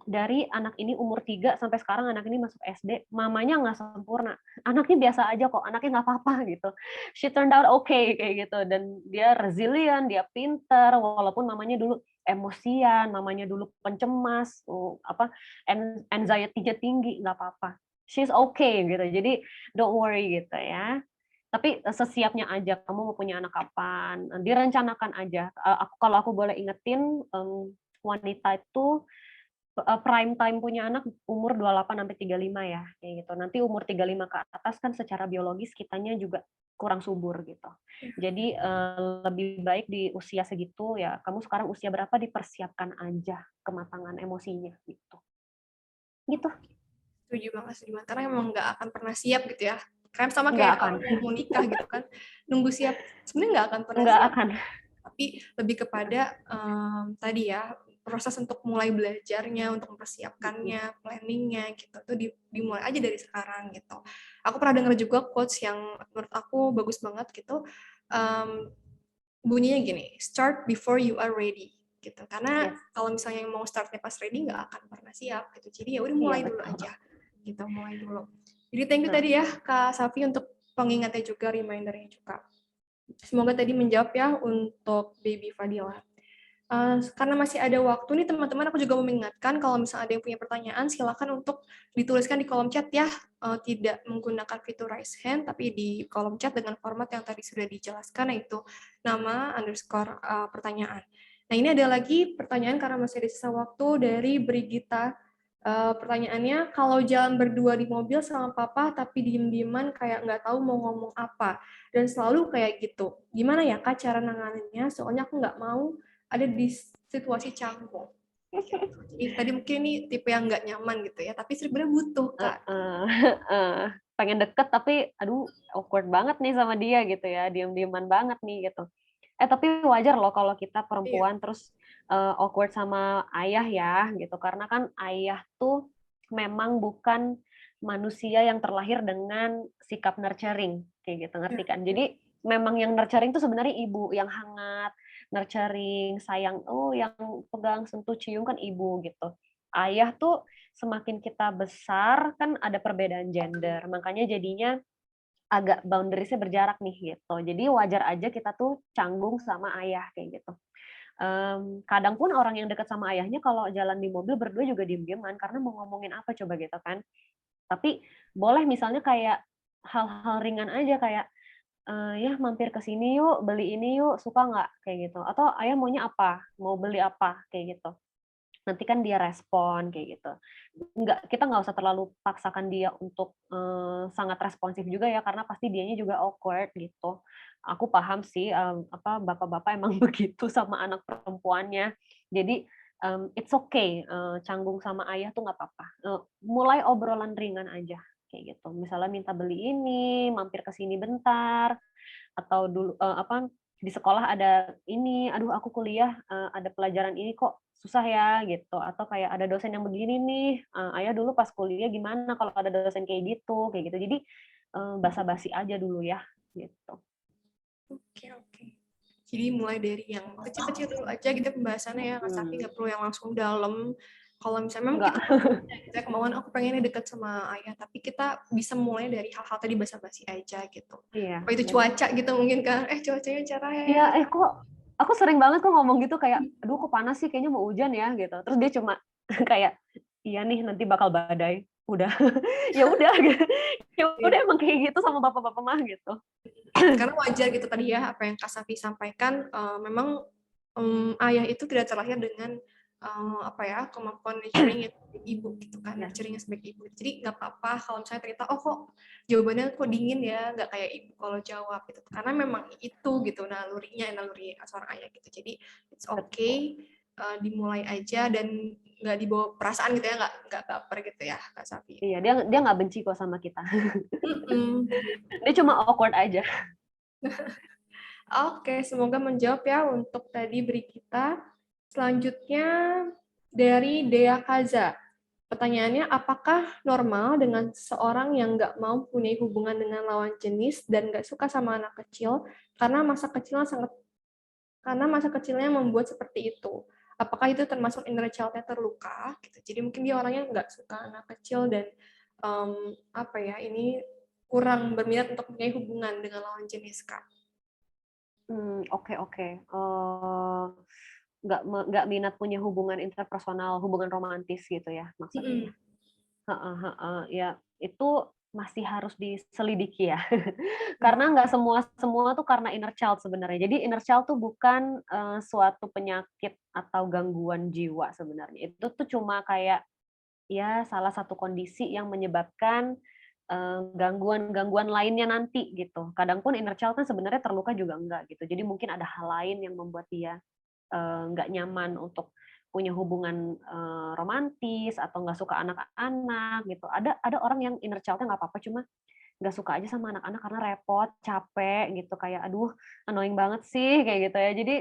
dari anak ini umur 3 sampai sekarang anak ini masuk SD, mamanya nggak sempurna. Anaknya biasa aja kok, anaknya nggak apa-apa gitu. She turned out okay kayak gitu, dan dia resilient, dia pinter, walaupun mamanya dulu emosian, mamanya dulu pencemas, anxiety-nya tinggi, nggak apa-apa. She's okay gitu. Jadi don't worry gitu ya. Tapi sesiapnya aja, kamu mau punya anak kapan, direncanakan aja. Kalau aku boleh ingetin, wanita itu prime time punya anak umur 28 sampai 35 ya, kayak gitu. Nanti umur 35 ke atas kan secara biologis kitanya juga kurang subur gitu. Jadi lebih baik di usia segitu ya, kamu sekarang usia berapa, dipersiapkan aja kematangan emosinya gitu. Gitu. Setuju banget, karena emang nggak akan pernah siap gitu ya. Kan sama Nggak kayak akan. orang mau nikah gitu kan, nunggu siap, sebenarnya nggak akan pernah Nggak siap. akan. Tapi lebih kepada tadi ya, proses untuk mulai belajarnya, untuk mempersiapkannya, planningnya gitu, tuh dimulai aja dari sekarang gitu. Aku pernah dengar juga quotes yang menurut aku bagus banget gitu, bunyinya gini, start before you are ready gitu. Karena kalau misalnya yang mau startnya pas ready nggak akan pernah siap gitu. Jadi ya udah mulai dulu aja gitu, mulai dulu. Jadi thank you tadi ya Kak Safi untuk pengingatnya juga, remindernya juga. Semoga tadi menjawab ya untuk Baby Fadila. Karena masih ada waktu nih teman-teman, aku juga mau mengingatkan kalau misalnya ada yang punya pertanyaan, silakan untuk dituliskan di kolom chat ya, tidak menggunakan fitur raise hand, tapi di kolom chat dengan format yang tadi sudah dijelaskan, yaitu nama _ pertanyaan. Nah ini ada lagi pertanyaan karena masih ada sisa waktu dari Brigita. Pertanyaannya, kalau jalan berdua di mobil sama papa tapi diem-dieman kayak nggak tahu mau ngomong apa dan selalu kayak gitu, gimana ya Kak cara nanganinnya? Soalnya aku nggak mau ada di situasi canggung. Jadi tadi mungkin ini tipe yang nggak nyaman gitu ya, tapi sebenarnya butuh Kak. Pengen deket tapi aduh awkward banget nih sama dia gitu ya, diem-dieman banget nih gitu. Tapi wajar loh kalau kita perempuan terus awkward sama ayah ya gitu, karena kan ayah tuh memang bukan manusia yang terlahir dengan sikap nurturing kayak gitu, ngerti kan? Jadi memang yang nurturing tuh sebenarnya ibu, yang hangat, nurturing, sayang, yang pegang, sentuh, cium kan ibu gitu. Ayah tuh semakin kita besar kan ada perbedaan gender, makanya jadinya agak boundariesnya berjarak nih gitu. Jadi wajar aja kita tuh canggung sama ayah kayak gitu. Kadang pun orang yang dekat sama ayahnya kalau jalan di mobil berdua juga diem-dieman karena mau ngomongin apa coba gitu kan. Tapi boleh misalnya kayak hal-hal ringan aja kayak, "Ya mampir ke sini yuk, beli ini yuk, suka nggak?" Kayak gitu. Atau, "Ayah maunya apa? Mau beli apa?" Kayak gitu. Nanti kan dia respon kayak gitu. Kita nggak usah terlalu paksakan dia untuk sangat responsif juga ya karena pasti dianya juga awkward gitu. Aku paham sih apa bapak-bapak emang begitu sama anak perempuannya. Jadi it's okay canggung sama ayah tuh nggak apa-apa. Mulai obrolan ringan aja kayak gitu. Misalnya minta beli ini, mampir ke sini bentar, atau dulu apa di sekolah ada ini, aduh aku kuliah ada pelajaran ini kok susah ya gitu, atau kayak ada dosen yang begini nih, ayah dulu pas kuliah gimana kalau ada dosen kayak gitu. Jadi basa-basi aja dulu ya gitu. Oke, oke. Jadi mulai dari yang kecil-kecil dulu aja gitu pembahasannya ya, Kak Safi, nggak perlu yang langsung dalam. Kalau misalnya memang kita punya kemauan, aku pengennya deket sama ayah, tapi kita bisa mulai dari hal-hal tadi basa-basi aja gitu. Iya. Apa itu cuaca gitu mungkin kan, cuacanya cerah ya. Iya, kok aku sering banget kok ngomong gitu kayak, aduh kok panas sih kayaknya mau hujan ya gitu. Terus dia cuma kayak, iya nih nanti bakal badai. Udah, ya udah, ya udah emang kayak gitu sama bapak-bapak mah gitu. Karena wajar gitu tadi ya apa yang Kak Safi sampaikan, memang ayah itu tidak terlahir dengan apa ya kemampuan nurturing ibu gitu kan, nurturingnya sebagai ibu. Jadi nggak apa-apa kalau misalnya ternyata oh kok jawabannya kok dingin ya, nggak kayak ibu kalau jawab gitu. Karena memang itu gitu naluri seorang ayah gitu. Jadi it's okay, dimulai aja dan nggak dibawa perasaan gitu ya, nggak baper gitu ya Kak Safi. Iya, dia nggak benci kok sama kita. Dia cuma awkward aja. Oke, semoga menjawab ya untuk tadi beri kita. Selanjutnya dari Dea Kaza. Pertanyaannya, apakah normal dengan seorang yang nggak mau punya hubungan dengan lawan jenis dan nggak suka sama anak kecil karena masa kecilnya membuat seperti itu? Apakah itu termasuk inner child-nya terluka? Gitu. Jadi mungkin dia orangnya nggak suka anak kecil dan ini kurang berminat untuk punya hubungan dengan lawan jenis, Kak. Oke. Nggak minat punya hubungan interpersonal, hubungan romantis gitu ya maksudnya. Ya itu masih harus diselidiki ya. Karena nggak semua tuh karena inner child sebenarnya. Jadi inner child tuh bukan suatu penyakit atau gangguan jiwa sebenarnya. Itu tuh cuma kayak ya salah satu kondisi yang menyebabkan gangguan-gangguan lainnya nanti gitu. Kadang pun inner child kan sebenarnya terluka juga enggak gitu. Jadi mungkin ada hal lain yang membuat dia nggak nyaman untuk punya hubungan romantis atau nggak suka anak-anak gitu. Ada orang yang inner child-nya nggak apa-apa, cuma nggak suka aja sama anak-anak karena repot, capek gitu, kayak aduh annoying banget sih kayak gitu ya. Jadi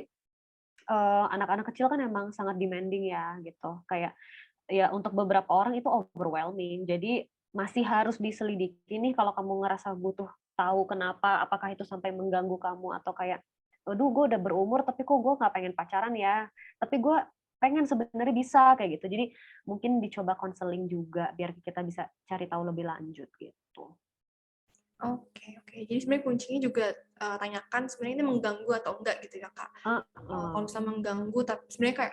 anak-anak kecil kan emang sangat demanding ya gitu. Kayak ya untuk beberapa orang itu overwhelming. Jadi masih harus diselidiki nih kalau kamu ngerasa butuh tahu kenapa, apakah itu sampai mengganggu kamu atau kayak aduh gue udah berumur tapi kok gue nggak pengen pacaran ya, tapi gue pengen sebenarnya bisa kayak gitu. Jadi mungkin dicoba konseling juga biar kita bisa cari tahu lebih lanjut gitu. Oke. Jadi sebenarnya kuncinya juga tanyakan sebenarnya ini mengganggu atau enggak gitu ya Kak. Kalau misalnya mengganggu tapi sebenarnya kayak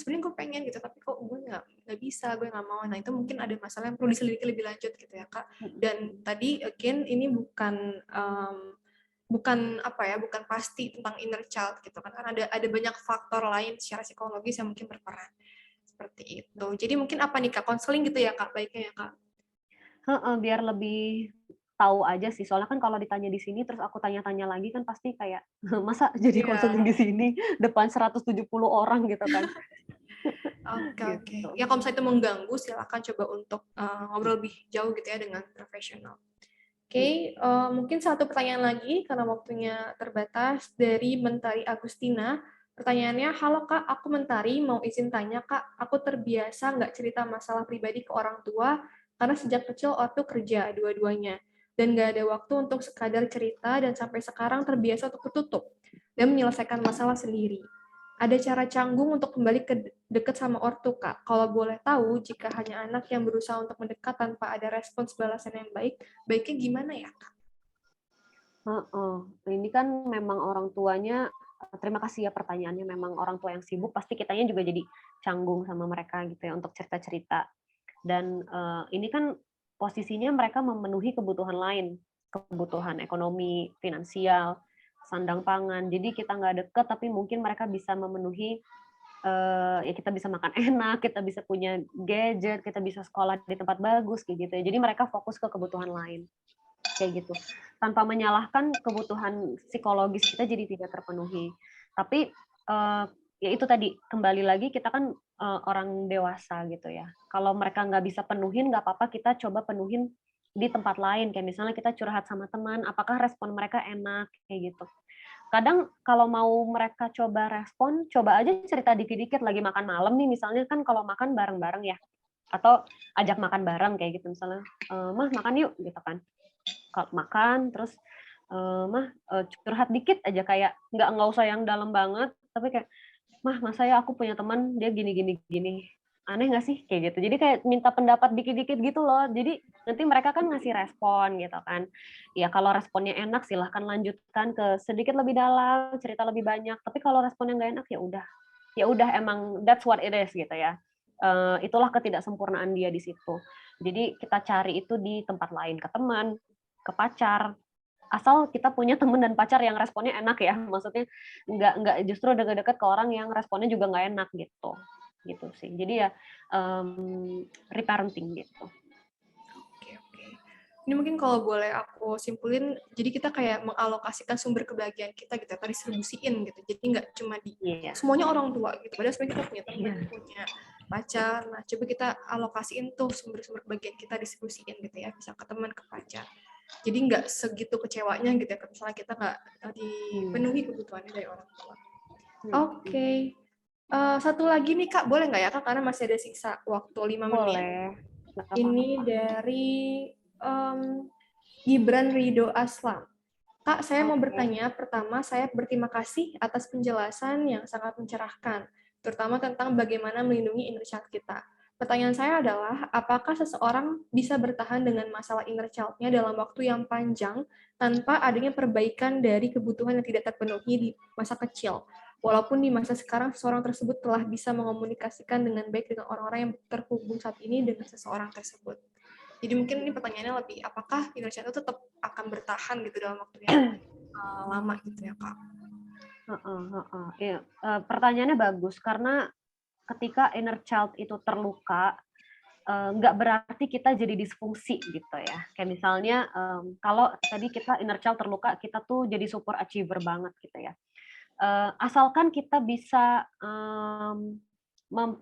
sebenarnya gue pengen gitu tapi kok gue nggak bisa, gue nggak mau. Nah itu mungkin ada masalah yang perlu diselidiki lebih lanjut gitu ya Kak. Dan tadi again ini bukan pasti tentang inner child gitu kan. Karena ada banyak faktor lain secara psikologis yang mungkin berperan seperti itu. Jadi mungkin apa nih Kak, konseling gitu ya Kak, baiknya ya Kak. Biar lebih tahu aja sih, soalnya kan kalau ditanya di sini terus aku tanya-tanya lagi kan pasti kayak masa jadi konseling di sini depan 170 orang gitu kan. Oke. Ya kalau misalnya itu mengganggu silakan coba untuk ngobrol lebih jauh gitu ya dengan profesional. Oke, mungkin satu pertanyaan lagi karena waktunya terbatas dari Mentari Agustina. Pertanyaannya, halo Kak, aku Mentari, mau izin tanya Kak, aku terbiasa nggak cerita masalah pribadi ke orang tua karena sejak kecil waktu kerja dua-duanya. Dan nggak ada waktu untuk sekadar cerita dan sampai sekarang terbiasa untuk tertutup dan menyelesaikan masalah sendiri. Ada cara canggung untuk kembali ke dekat sama ortu, Kak? Kalau boleh tahu, jika hanya anak yang berusaha untuk mendekat tanpa ada respons balasan yang baik, baiknya gimana ya, Kak? Heeh. Ini kan memang orang tuanya, terima kasih ya pertanyaannya, memang orang tua yang sibuk pasti kitanya juga jadi canggung sama mereka gitu ya untuk cerita-cerita. Dan ini kan posisinya mereka memenuhi kebutuhan lain, kebutuhan ekonomi, finansial, sandang pangan. Jadi kita nggak deket, tapi mungkin mereka bisa memenuhi, ya kita bisa makan enak, kita bisa punya gadget, kita bisa sekolah di tempat bagus kayak gitu ya. Jadi mereka fokus ke kebutuhan lain kayak gitu, tanpa menyalahkan kebutuhan psikologis kita jadi tidak terpenuhi. Tapi ya itu tadi, kembali lagi kita kan orang dewasa gitu ya. Kalau mereka nggak bisa penuhin, nggak apa-apa, kita coba penuhin di tempat lain. Kayak misalnya kita curhat sama teman, apakah respon mereka enak kayak gitu. Kadang kalau mau mereka coba respon, coba aja cerita dikit-dikit lagi makan malam nih misalnya, kan kalau makan bareng-bareng ya, atau ajak makan bareng kayak gitu misalnya, mah makan yuk gitu kan. Kalau makan terus mah curhat dikit aja, kayak nggak usah yang dalam banget, tapi kayak, mah masa ya aku punya teman dia gini gini gini, aneh nggak sih kayak gitu. Jadi kayak minta pendapat dikit-dikit gitu loh. Jadi nanti mereka kan ngasih respon gitu kan. Ya kalau responnya enak silahkan lanjutkan ke sedikit lebih dalam, cerita lebih banyak. Tapi kalau responnya nggak enak ya udah emang that's what it is gitu ya. Itulah ketidaksempurnaan dia di situ. Jadi kita cari itu di tempat lain, ke teman, ke pacar, asal kita punya teman dan pacar yang responnya enak ya, maksudnya nggak justru deket-deket ke orang yang responnya juga nggak enak gitu sih. Jadi ya reparenting gitu. Oke. Ini mungkin kalau boleh aku simpulin, jadi kita kayak mengalokasikan sumber kebahagiaan kita gitu, atau distribusiin gitu. Jadi nggak cuma di semuanya orang tua gitu. Padahal sebenarnya kita punya teman, punya pacar. Nah, coba kita alokasiin tuh sumber-sumber kebahagiaan kita, distribusiin gitu ya, bisa ke teman, ke pacar. Jadi nggak segitu kecewanya gitu ya, misalnya kita nggak dipenuhi kebutuhannya dari orang tua. Oke. Satu lagi nih Kak, boleh nggak ya Kak? Karena masih ada sisa waktu 5 menit. Boleh. Ini dari Gibran Rido Aslam. Kak, saya mau bertanya, pertama saya berterima kasih atas penjelasan yang sangat mencerahkan, terutama tentang bagaimana melindungi inner child kita. Pertanyaan saya adalah, apakah seseorang bisa bertahan dengan masalah inner child-nya dalam waktu yang panjang tanpa adanya perbaikan dari kebutuhan yang tidak terpenuhi di masa kecil? Walaupun di masa sekarang seseorang tersebut telah bisa mengomunikasikan dengan baik dengan orang-orang yang terhubung saat ini dengan seseorang tersebut. Jadi mungkin ini pertanyaannya lebih, apakah inner child itu tetap akan bertahan gitu dalam waktu yang lama gitu ya Kak? Iya. Pertanyaannya bagus, karena ketika inner child itu terluka, nggak berarti kita jadi disfungsi gitu ya. Kayak misalnya kalau tadi kita inner child terluka, kita tuh jadi super achiever banget gitu ya. Asalkan kita bisa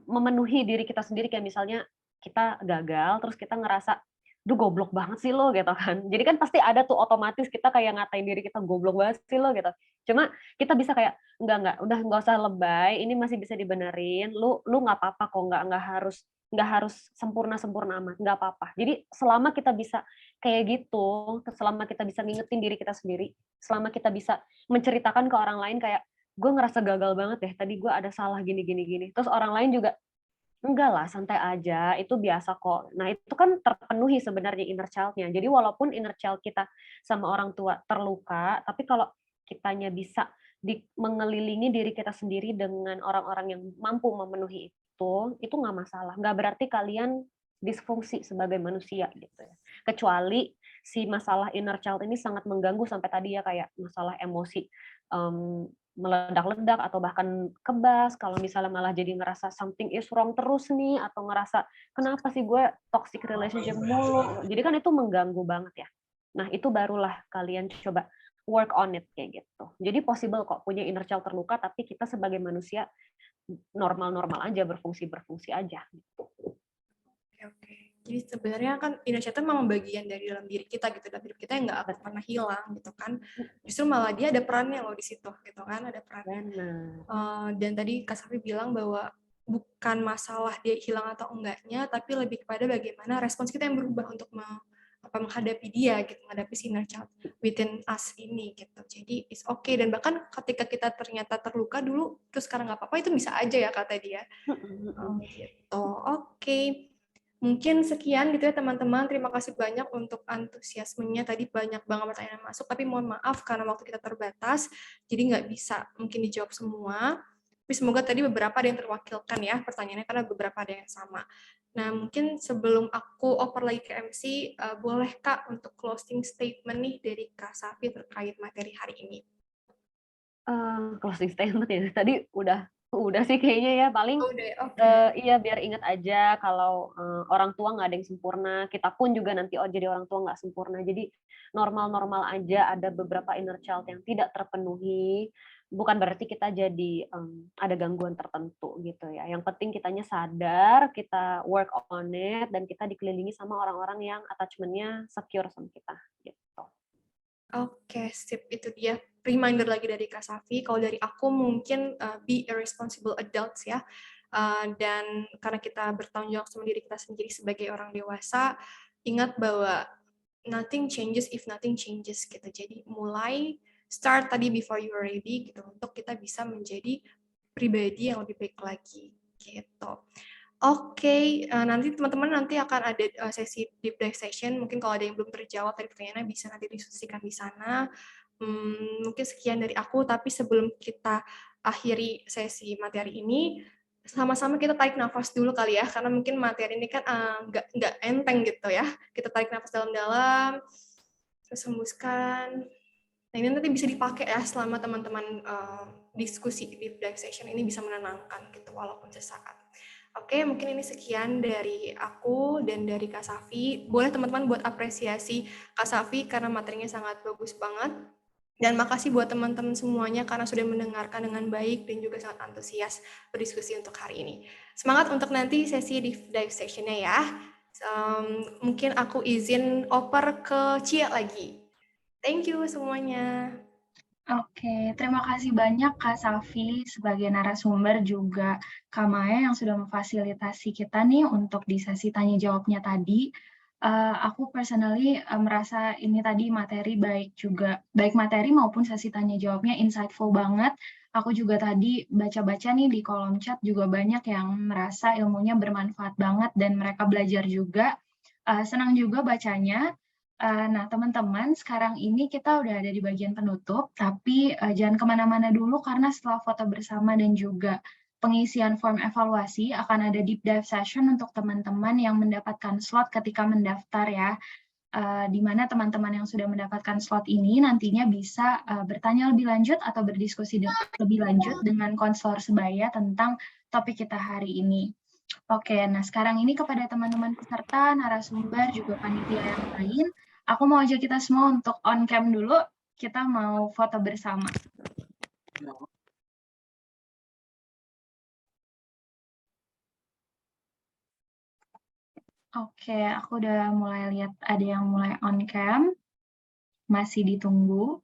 memenuhi diri kita sendiri, kayak misalnya kita gagal, terus kita ngerasa, duh goblok banget sih lo gitu kan. Jadi kan pasti ada tuh otomatis kita kayak ngatain diri kita, goblok banget sih lo gitu. Cuma kita bisa kayak, enggak, udah nggak usah lebay, ini masih bisa dibenerin, lu nggak apa-apa kok, nggak harus sempurna amat, nggak apa-apa. Jadi selama kita bisa kayak gitu, selama kita bisa ngingetin diri kita sendiri, selama kita bisa menceritakan ke orang lain kayak, gue ngerasa gagal banget deh, tadi gue ada salah gini, terus orang lain juga, enggak lah, santai aja, itu biasa kok. Nah, itu kan terpenuhi sebenarnya inner child-nya. Jadi walaupun inner child kita sama orang tua terluka, tapi kalau kitanya bisa mengelilingi diri kita sendiri dengan orang-orang yang mampu memenuhi itu nggak masalah. Nggak berarti kalian disfungsi sebagai manusia gitu ya. Kecuali si masalah inner child ini sangat mengganggu sampai tadi ya, kayak masalah emosi meledak-ledak atau bahkan kebas, kalau misalnya malah jadi ngerasa something is wrong terus nih, atau ngerasa kenapa sih gue toxic relationship mulu, jadi kan itu mengganggu banget ya. Nah itu barulah kalian coba work on it kayak gitu. Jadi possible kok punya inner child terluka, tapi kita sebagai manusia normal-normal aja, berfungsi aja gitu. Oke. Jadi sebenarnya kan inner child itu memang bagian dari dalam diri kita gitu, dalam diri kita yang nggak akan pernah hilang gitu kan. Justru malah dia ada perannya loh di situ gitu kan, ada perannya. Dan tadi Kak Safi bilang bahwa bukan masalah dia hilang atau enggaknya, tapi lebih kepada bagaimana respons kita yang berubah untuk menghadapi dia gitu, menghadapi si inner child within us ini gitu. Jadi it's okay, dan bahkan ketika kita ternyata terluka dulu terus sekarang nggak apa-apa, itu bisa aja ya kata dia. Gitu. Oke. Mungkin sekian gitu ya teman-teman. Terima kasih banyak untuk antusiasmenya. Tadi banyak banget pertanyaan yang masuk, tapi mohon maaf karena waktu kita terbatas, jadi nggak bisa mungkin dijawab semua. Tapi semoga tadi beberapa ada yang terwakilkan ya pertanyaannya, karena beberapa ada yang sama. Nah, mungkin sebelum aku oper lagi ke MC, boleh Kak untuk closing statement nih dari Kak Safi terkait materi hari ini. Closing statement ya, tadi udah sih kayaknya ya, paling iya biar ingat aja kalau orang tua nggak ada yang sempurna, kita pun juga nanti jadi orang tua nggak sempurna, jadi normal-normal aja, ada beberapa inner child yang tidak terpenuhi, bukan berarti kita jadi ada gangguan tertentu gitu ya. Yang penting kitanya sadar, kita work on it, dan kita dikelilingi sama orang-orang yang attachment-nya secure sama kita gitu. Oke, sip. Itu dia reminder lagi dari Kak Safi. Kalau dari aku mungkin be a responsible adults ya. Dan karena kita bertanggung jawab sama diri kita sendiri sebagai orang dewasa, ingat bahwa nothing changes if nothing changes gitu. Jadi mulai start tadi before you are ready gitu, untuk kita bisa menjadi pribadi yang lebih baik lagi gitu. Oke, nanti teman-teman nanti akan ada sesi deep dive session. Mungkin kalau ada yang belum terjawab tadi pertanyaannya bisa nanti diskusikan di sana. Mungkin sekian dari aku, tapi sebelum kita akhiri sesi materi ini, sama-sama kita tarik nafas dulu kali ya, karena mungkin materi ini kan nggak enteng gitu ya. Kita tarik nafas dalam-dalam, terus hembuskan. Nah, ini nanti bisa dipakai ya selama teman-teman diskusi deep dive session ini, bisa menenangkan gitu walaupun sesaat. Oke, mungkin ini sekian dari aku dan dari Kak Safi. Boleh teman-teman buat apresiasi Kak Safi karena materinya sangat bagus banget. Dan makasih buat teman-teman semuanya karena sudah mendengarkan dengan baik dan juga sangat antusias berdiskusi untuk hari ini. Semangat untuk nanti sesi deep dive session-nya ya. Mungkin aku izin oper ke Cia lagi. Thank you semuanya. Oke, terima kasih banyak Kak Safi sebagai narasumber, juga Kak Maya yang sudah memfasilitasi kita nih untuk di sesi tanya jawabnya tadi. Aku personally merasa ini tadi materi baik materi maupun sesi tanya jawabnya insightful banget. Aku juga tadi baca-baca nih di kolom chat juga banyak yang merasa ilmunya bermanfaat banget dan mereka belajar juga. Senang juga bacanya. Nah, teman-teman, sekarang ini kita udah ada di bagian penutup, tapi jangan kemana-mana dulu karena setelah foto bersama dan juga pengisian form evaluasi akan ada deep dive session untuk teman-teman yang mendapatkan slot ketika mendaftar ya, di mana teman-teman yang sudah mendapatkan slot ini nantinya bisa bertanya lebih lanjut atau berdiskusi lebih lanjut dengan konselor sebaya tentang topik kita hari ini. Oke, nah sekarang ini kepada teman-teman peserta, narasumber, juga panitia yang lain, aku mau ajak kita semua untuk on cam dulu, kita mau foto bersama. Oke, aku udah mulai lihat ada yang mulai on cam, masih ditunggu.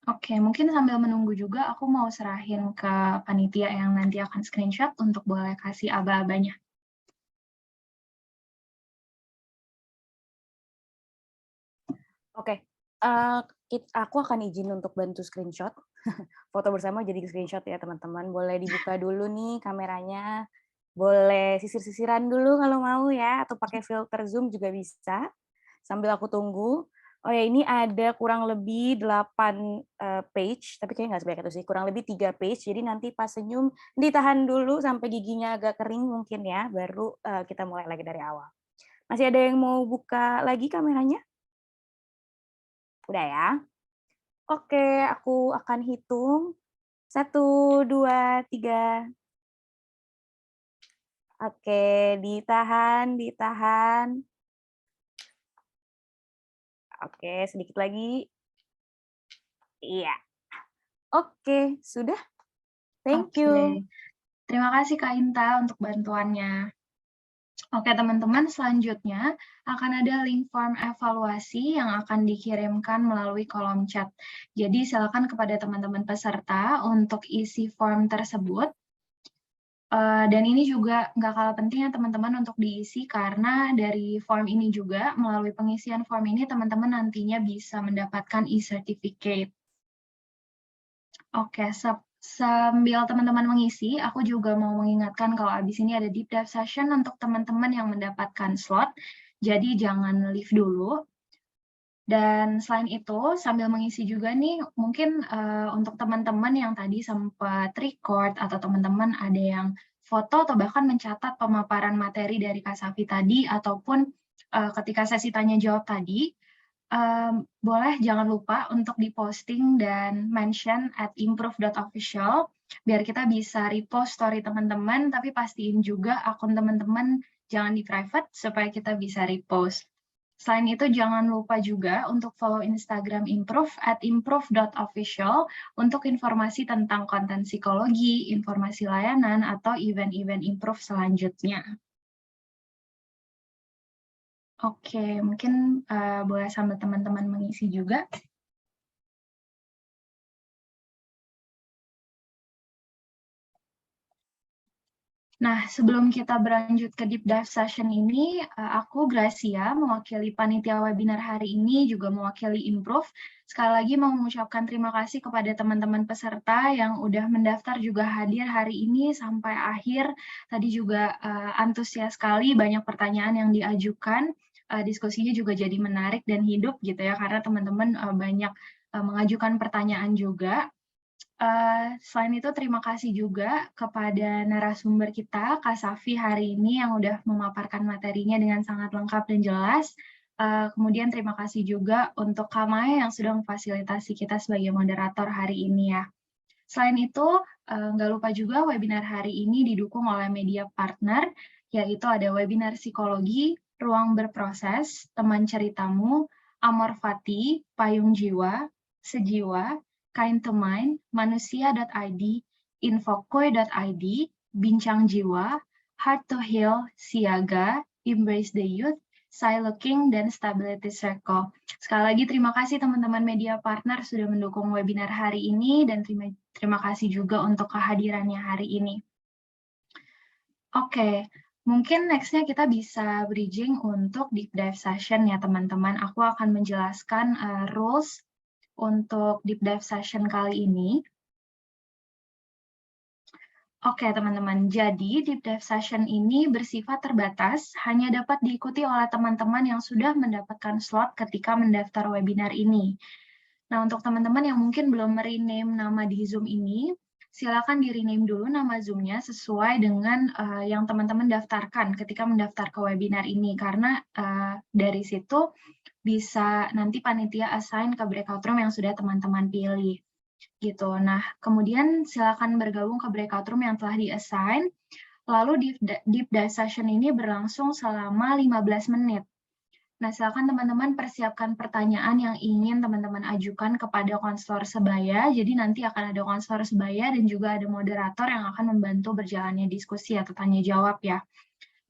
Oke, mungkin sambil menunggu juga aku mau serahin ke panitia yang nanti akan screenshot untuk boleh kasih aba-abanya. Oke, aku akan izin untuk bantu screenshot. Foto bersama jadi screenshot ya teman-teman. Boleh dibuka dulu nih kameranya. Boleh sisir-sisiran dulu kalau mau ya, atau pakai filter Zoom juga bisa. Sambil aku tunggu. Oh ya, ini ada kurang lebih 8 page, tapi kayaknya nggak sebanyak itu sih. Kurang lebih 3 page, jadi nanti pas senyum ditahan dulu sampai giginya agak kering mungkin ya, baru kita mulai lagi dari awal. Masih ada yang mau buka lagi kameranya? Udah ya? Oke, aku akan hitung. 1, 2, 3. Oke, ditahan. Oke, sedikit lagi. Iya. Oke, sudah. Thank you. Terima kasih Kak Inta untuk bantuannya. Oke teman-teman, selanjutnya akan ada link form evaluasi yang akan dikirimkan melalui kolom chat. Jadi silakan kepada teman-teman peserta untuk isi form tersebut. Dan ini juga nggak kalah penting ya teman-teman untuk diisi, karena dari form ini juga, melalui pengisian form ini teman-teman nantinya bisa mendapatkan e-certificate. Oke, Sambil teman-teman mengisi, aku juga mau mengingatkan kalau abis ini ada deep dive session untuk teman-teman yang mendapatkan slot, jadi jangan leave dulu. Dan selain itu, sambil mengisi juga nih, mungkin untuk teman-teman yang tadi sempat record atau teman-teman ada yang foto atau bahkan mencatat pemaparan materi dari Kak Safi tadi, ataupun ketika sesi tanya-jawab tadi, boleh jangan lupa untuk diposting dan mention at improve.official, biar kita bisa repost story teman-teman, tapi pastiin juga akun teman-teman jangan di private supaya kita bisa repost. Selain itu, jangan lupa juga untuk follow Instagram Improve at improve.official untuk informasi tentang konten psikologi, informasi layanan, atau event-event Improve selanjutnya. Oke, mungkin boleh sambil teman-teman mengisi juga. Nah, sebelum kita berlanjut ke deep dive session ini, aku Gracia, mewakili panitia webinar hari ini, juga mewakili Improve. Sekali lagi mau mengucapkan terima kasih kepada teman-teman peserta yang udah mendaftar juga hadir hari ini sampai akhir. Tadi juga antusias sekali, banyak pertanyaan yang diajukan. Diskusinya juga jadi menarik dan hidup gitu ya, karena teman-teman banyak mengajukan pertanyaan juga. Selain itu, terima kasih juga kepada narasumber kita, Kak Safi, hari ini yang udah memaparkan materinya dengan sangat lengkap dan jelas. Kemudian terima kasih juga untuk Kak Maya yang sudah memfasilitasi kita sebagai moderator hari ini ya. Selain itu, nggak lupa juga webinar hari ini didukung oleh media partner, yaitu ada webinar psikologi, ruang berproses, teman ceritamu, Amor Fati, Payung Jiwa, Sejiwa, Kind to Mind, Manusia.id, Infokoi.id, Bincang Jiwa, Heart to Heal, Siaga, Embrace the Youth, Looking, dan Stability Circle. Sekali lagi terima kasih teman-teman media partner sudah mendukung webinar hari ini, dan terima kasih juga untuk kehadirannya hari ini. Oke, mungkin next-nya kita bisa bridging untuk deep dive session ya teman-teman. Aku akan menjelaskan rules untuk deep dive session kali ini. Oke teman-teman, jadi deep dive session ini bersifat terbatas, hanya dapat diikuti oleh teman-teman yang sudah mendapatkan slot ketika mendaftar webinar ini. Nah, untuk teman-teman yang mungkin belum rename nama di Zoom ini, silakan di-rename dulu nama Zoom-nya sesuai dengan yang teman-teman daftarkan ketika mendaftar ke webinar ini, karena dari situ bisa nanti panitia assign ke breakout room yang sudah teman-teman pilih. Gitu. Nah, kemudian silakan bergabung ke breakout room yang telah di-assign, lalu deep dive session ini berlangsung selama 15 menit. Nah, silakan teman-teman persiapkan pertanyaan yang ingin teman-teman ajukan kepada konselor sebaya. Jadi nanti akan ada konselor sebaya dan juga ada moderator yang akan membantu berjalannya diskusi atau tanya jawab ya.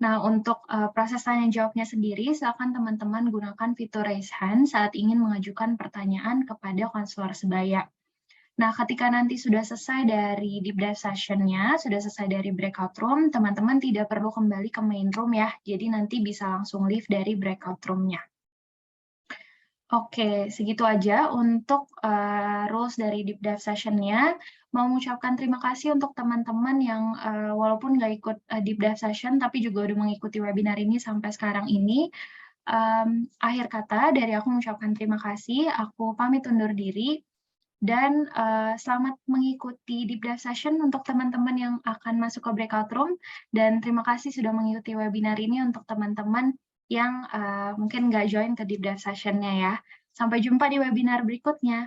Nah, untuk proses tanya jawabnya sendiri, silakan teman-teman gunakan fitur raise hand saat ingin mengajukan pertanyaan kepada konselor sebaya. Nah, ketika nanti sudah selesai dari deep dive session-nya, sudah selesai dari breakout room, teman-teman tidak perlu kembali ke main room ya. Jadi nanti bisa langsung leave dari breakout room-nya. Oke, segitu aja untuk rules dari deep dive session-nya. Mau mengucapkan terima kasih untuk teman-teman yang walaupun nggak ikut deep dive session, tapi juga udah mengikuti webinar ini sampai sekarang ini. Akhir kata dari aku mengucapkan terima kasih. Aku pamit undur diri. Dan selamat mengikuti deep dive session untuk teman-teman yang akan masuk ke breakout room. Dan terima kasih sudah mengikuti webinar ini untuk teman-teman yang mungkin nggak join ke deep dive session-nya ya. Sampai jumpa di webinar berikutnya.